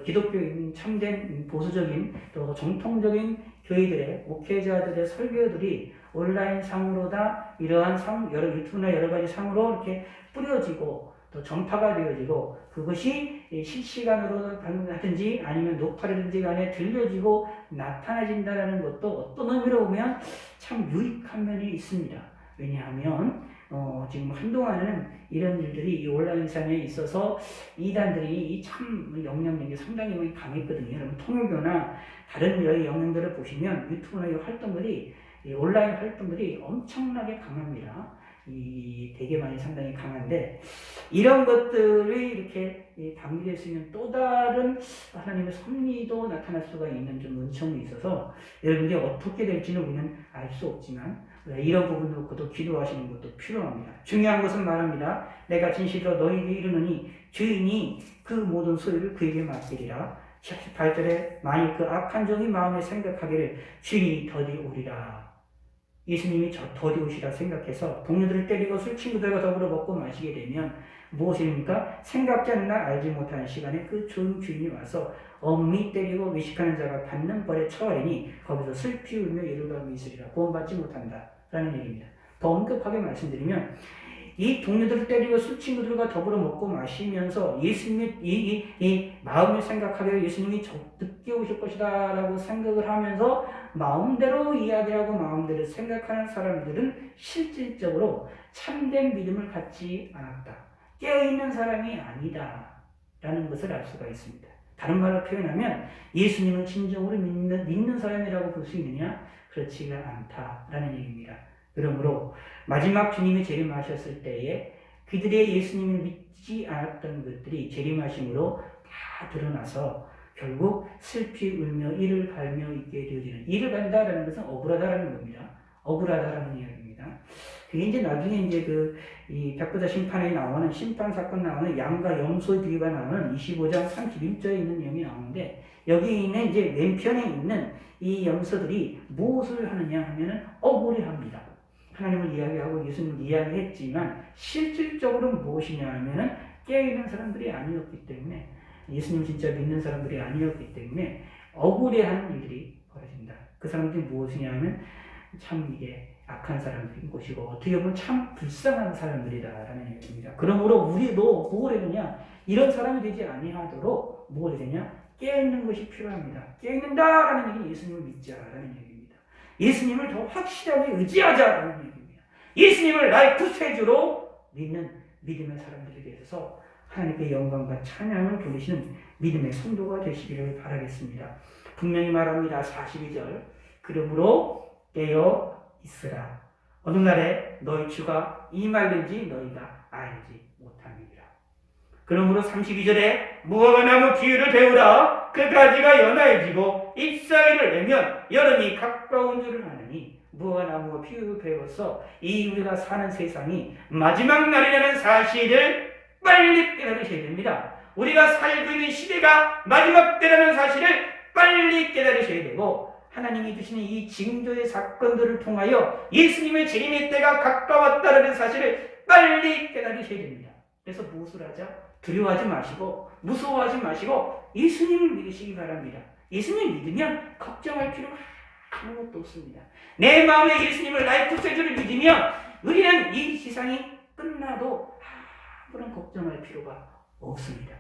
기독교인 참된 보수적인 또 정통적인 교회들의 목회자들의 설교들이 온라인 상으로다 이러한 유튜브나 여러 가지 상으로 이렇게 뿌려지고 또 전파가 되어지고 그것이 실시간으로 하든지 아니면 녹화라든지 간에 들려지고 나타나진다는 것도 어떤 의미로 보면 참 유익한 면이 있습니다. 왜냐하면 지금 한동안은 이런 일들이 이 온라인상에 있어서 이단들이 참 영향력이 상당히 강했거든요. 여러분 통일교나 다른 여러 영향들을 보시면 유튜브나 이 활동들이 온라인 활동들이 엄청나게 강합니다. 되게 많이 상당히 강한데 이런 것들이 이렇게 담겨질 수 있는 또 다른 하나님의 섭리도 나타날 수가 있는 좀 은총이 있어서 여러분들이 어떻게 될지는 우리는 알 수 없지만 이런 부분 놓고도 기도하시는 것도 필요합니다. 중요한 것은 말합니다. 내가 진실로 너희에게 이르노니 주인이 그 모든 소유를 그에게 맡기리라. 18절에 만일 그 악한 종이 마음에 생각하기를 주인이 더디 오리라. 예수님이 더디오시라 생각해서 동료들을 때리고 술 친구들과 더불어 먹고 마시게 되면 무엇입니까? 생각지 않나 알지 못하는 시간에 그 좋은 주인이 와서 엄히 때리고 외식하는 자가 받는 벌에 처하리니 거기서 슬피 울며 이를 갈고 있으리라. 구원받지 못한다 라는 얘기입니다. 더 엄격하게 말씀드리면 이 동료들을 때리고 술 친구들과 더불어 먹고 마시면서 예수님의 이 마음을 생각하게 예수님이 늦게 오실 것이다 라고 생각을 하면서 마음대로 이야기하고 마음대로 생각하는 사람들은 실질적으로 참된 믿음을 갖지 않았다. 깨어있는 사람이 아니다 라는 것을 알 수가 있습니다. 다른 말로 표현하면 예수님을 진정으로 믿는 사람이라고 볼 수 있느냐? 그렇지가 않다라는 얘기입니다. 그러므로 마지막 주님이 재림하셨을 때에 그들의 예수님을 믿지 않았던 것들이 재림하심으로 다 드러나서 결국 슬피 울며 이를 갈며 있게 되어지는, 이를 간다라는 것은 억울하다라는 겁니다. 억울하다라는 이야기입니다. 그게 이제 나중에 이제 이 백보자 심판에 나오는 심판 사건 나오는 양과 염소의 비유가 나오는 25장 31절에 있는 내용이 나오는데 여기 있는 이제 왼편에 있는 이 염소들이 무엇을 하느냐 하면은 억울해합니다. 하나님을 이야기하고 예수님을 이야기했지만 실질적으로 무엇이냐 하면은 깨어있는 사람들이 아니었기 때문에 예수님 진짜 믿는 사람들이 아니었기 때문에 억울해하는 일들이 벌어진다. 그 사람들이 무엇이냐 하면 참 이게 악한 사람들인 것이고 어떻게 보면 참 불쌍한 사람들이다라는 얘기입니다. 그러므로 우리도 뭘 해야 되냐? 이런 사람이 되지 아니하도록 뭘 해야 되냐? 깨어있는 것이 필요합니다. 깨어있는다라는 얘기는 예수님을 믿자라는 얘기입니다. 예수님을 더 확실하게 의지하자라는 얘기입니다. 예수님을 나의 구세주로 믿는 믿음의 사람들에 대해서 하나님께 영광과 찬양을 돌리시는 믿음의 성도가 되시기를 바라겠습니다. 분명히 말합니다. 42절 그러므로 깨어 있으라. 어느 날에 너희 주가 임할는지 너희가 알지 못함이니라. 그러므로 32절에 무화과나무 비유를 배우라. 그 가지가 연하여지고 잎사귀를 내면 여름이 가까운 줄을 아느니 무화과나무가 비유를 배워서 이 우리가 사는 세상이 마지막 날이라는 사실을 빨리 깨달으셔야 됩니다. 우리가 살고 있는 시대가 마지막 때라는 사실을 빨리 깨달으셔야 되고 하나님이 주시는 이 징조의 사건들을 통하여 예수님의 재림의 때가 가까웠다는 사실을 빨리 깨달으셔야 됩니다. 그래서 무엇을 하자? 두려워하지 마시고 무서워하지 마시고 예수님을 믿으시기 바랍니다. 예수님을 믿으면 걱정할 필요가 아무것도 없습니다. 내 마음에 예수님을 나의 구세주를 믿으면 우리는 이 세상이 끝나도 아무런 걱정할 필요가 없습니다.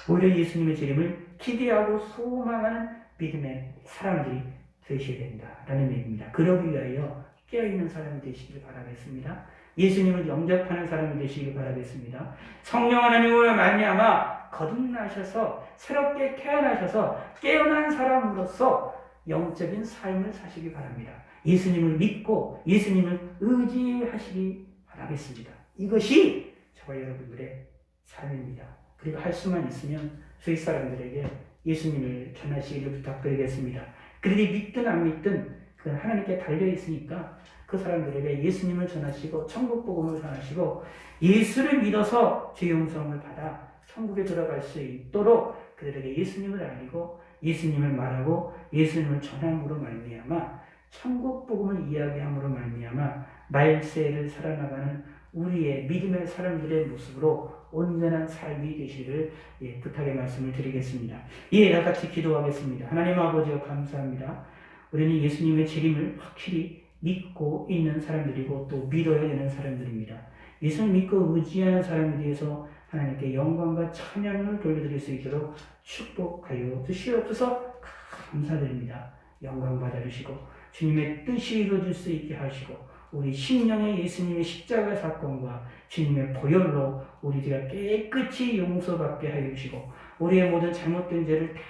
오히려 예수님의 재림을 기대하고 소망하는 믿음의 사람들이 되셔야 된다라는 얘기입니다. 그러기 위하여 깨어있는 사람이 되시길 바라겠습니다. 예수님을 영접하는 사람이 되시길 바라겠습니다. 성령 하나님으로 말미암아 거듭나셔서 새롭게 태어나셔서 깨어난 사람으로서 영적인 삶을 사시기 바랍니다. 예수님을 믿고 예수님을 의지하시기 바라겠습니다. 이것이 저와 여러분들의 삶입니다. 그리고 할 수만 있으면 저희 사람들에게 예수님을 전하시기를 부탁드리겠습니다. 그들이 믿든 안 믿든 그건 하나님께 달려있으니까 그 사람들에게 예수님을 전하시고 천국 복음을 전하시고 예수를 믿어서 죄 용서를 받아 천국에 들어갈 수 있도록 그들에게 예수님을 알리고 예수님을 말하고 예수님을 전함으로 말미암아 천국 복음을 이야기함으로 말미암아 말세를 살아나가는 우리의 믿음의 사람들의 모습으로 온전한 삶이 되시기를 부탁의 말씀을 드리겠습니다. 다 같이 기도하겠습니다. 하나님 아버지여 감사합니다. 우리는 예수님의 재림을 확실히 믿고 있는 사람들이고 또 믿어야 되는 사람들입니다. 예수를 믿고 의지하는 사람에 대해서 하나님께 영광과 찬양을 돌려드릴 수 있도록 축복하여 주시옵소서. 감사드립니다. 영광 받아주시고 주님의 뜻이 이루어질 수 있게 하시고 우리 심령의 예수님의 십자가 사건과 주님의 보혈로 우리가 깨끗이 용서받게 하여 주시고 우리의 모든 잘못된 죄를 다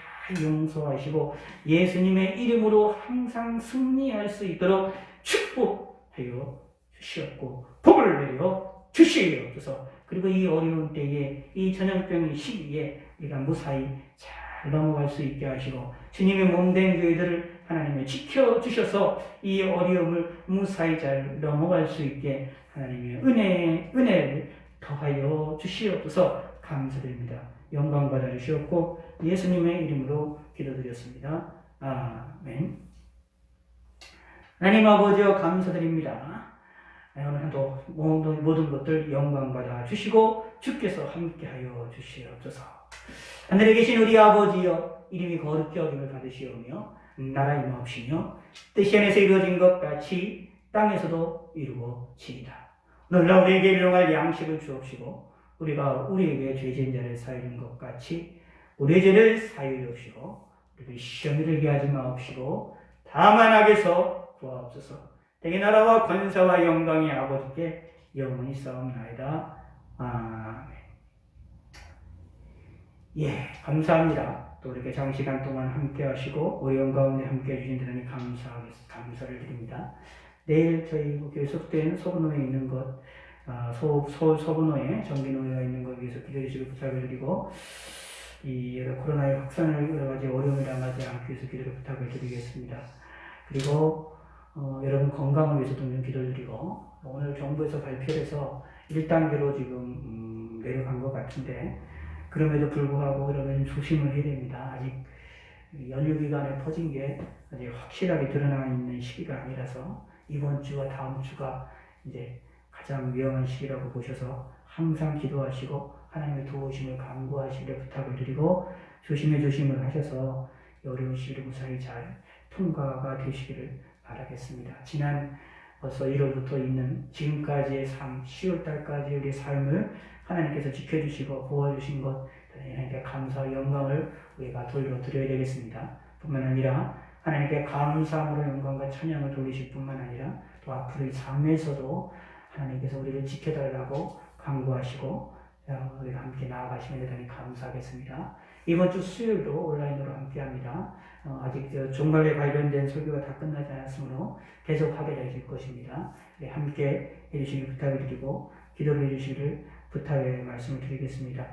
용서하시고 예수님의 이름으로 항상 승리할 수 있도록 축복하여 주시옵고 복을 내려 주시옵소서. 그리고 이 어려운 때에 이 전염병의 시기에 우리가 무사히 잘 넘어갈 수 있게 하시고 주님의 몸된 교회들을 하나님이 지켜주셔서 이 어려움을 무사히 잘 넘어갈 수 있게 하나님의 은혜를 더하여 주시옵소서. 감사드립니다. 영광 받아 주시옵고 예수님의 이름으로 기도드렸습니다. 아멘. 하나님 아버지여 감사드립니다. 오늘도 모든 것들 영광받아 주시고 주께서 함께하여 주시옵소서. 하늘에 계신 우리 아버지여 이름이 거룩히 여김을 받으시오며 나라 임하옵시며 뜻이 하늘에서 이루어진 것 같이 땅에서도 이루어지이다. 오늘날 우리에게 일용할 양식을 주옵시고 우리가 우리에게 죄진 자를 사하는 것 같이 우리의 죄를 사하여 주옵시고 우리를 시험에 들게 하지 마옵시고 다만 악에서 구하옵소서. 대개 나라와 권세와 영광이 아버지께 영원히 싸움나이다. 아멘. 예, 감사합니다. 또 이렇게 장시간 동안 함께 하시고 오연 가운데 함께 해주신 대단히 감사를 드립니다. 내일 저희 교회 속된 소분호에 있는 것, 서울 소분호에 정기노회가 있는 것 위해서 기도해 주시고 부탁을 드리고 이 코로나의 확산을 여러 가지 어려움을 당하지 않기 위해서 기도를 부탁을 드리겠습니다. 그리고 여러분 건강을 위해서도 기도를 드리고 오늘 정부에서 발표해서 1단계로 지금 내려간 것 같은데 그럼에도 불구하고 그러면 조심을 해야 됩니다. 아직 연휴 기간에 퍼진 게 아직 확실하게 드러나 있는 시기가 아니라서 이번 주와 다음 주가 이제 가장 위험한 시기라고 보셔서 항상 기도하시고 하나님의 도우심을 간구하시기를 부탁을 드리고 조심을 하셔서 어려운 시기를 무사히 잘 통과가 되시기를 바라겠습니다. 지난 벌써 1월부터 있는 지금까지의 삶, 10월달까지 우리의 삶을 하나님께서 지켜주시고 보호해주신 것 하나님께 감사와 영광을 우리가 돌려드려야 되겠습니다. 뿐만 아니라 하나님께 감사함으로 영광과 찬양을 돌리실 뿐만 아니라 또 앞으로의 삶에서도 하나님께서 우리를 지켜달라고 간구하시고 우리가 함께 나아가시면 대단히 감사하겠습니다. 이번 주 수요일도 온라인으로 함께합니다. 아직 종말에 관련된 설교가 다 끝나지 않았으므로 계속 하게 될 것입니다. 네, 함께 해주시길 부탁을 드리고 기도를 해주시기를 부탁의 말씀을 드리겠습니다.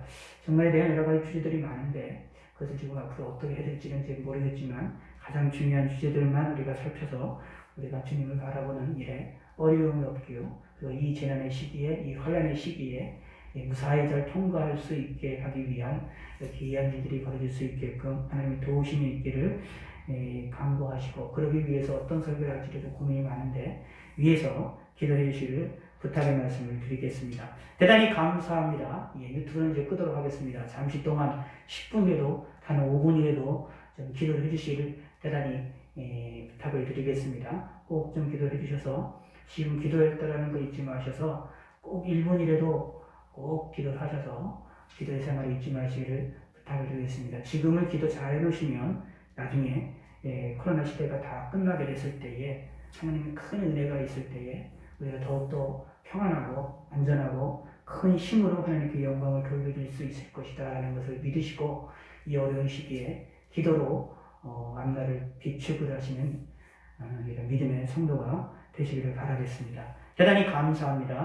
정말에 대한 여러 가지 주제들이 많은데 그것을 지금 앞으로 어떻게 해야 될지는 잘 모르겠지만 가장 중요한 주제들만 우리가 살펴서 우리가 주님을 바라보는 일에 어려움이 없기요. 그리고 이 재난의 시기에, 이 환난의 시기에 무사히 잘 통과할 수 있게 하기 위한 귀한 일들이 벌어질 수 있게끔 하나님의 도우심이 있기를 간구하시고 그러기 위해서 어떤 설교를 할지도 고민이 많은데 위해서 기도해 주시기를 부탁의 말씀을 드리겠습니다. 대단히 감사합니다. 유튜브는 이제 끄도록 하겠습니다. 잠시 동안 10분이라도 단 5분이라도 좀 기도를 해주시기를 대단히 부탁을 드리겠습니다. 꼭 좀 기도해 주셔서 지금 기도했다라는 거 잊지 마셔서 꼭 1분이라도 꼭 기도를 하셔서 기도의 생활을 잊지 마시기를 부탁을 드리겠습니다. 지금을 기도 잘 해놓으시면 나중에 코로나 시대가 다 끝나게 됐을 때에 하나님의 큰 은혜가 있을 때에 우리가 더욱더 평안하고 안전하고 큰 힘으로 하나님께 영광을 돌려드릴 수 있을 것이다 라는 것을 믿으시고 이 어려운 시기에 기도로 앞날을 비축을 하시는 이런 믿음의 성도가 되시기를 바라겠습니다. 대단히 감사합니다.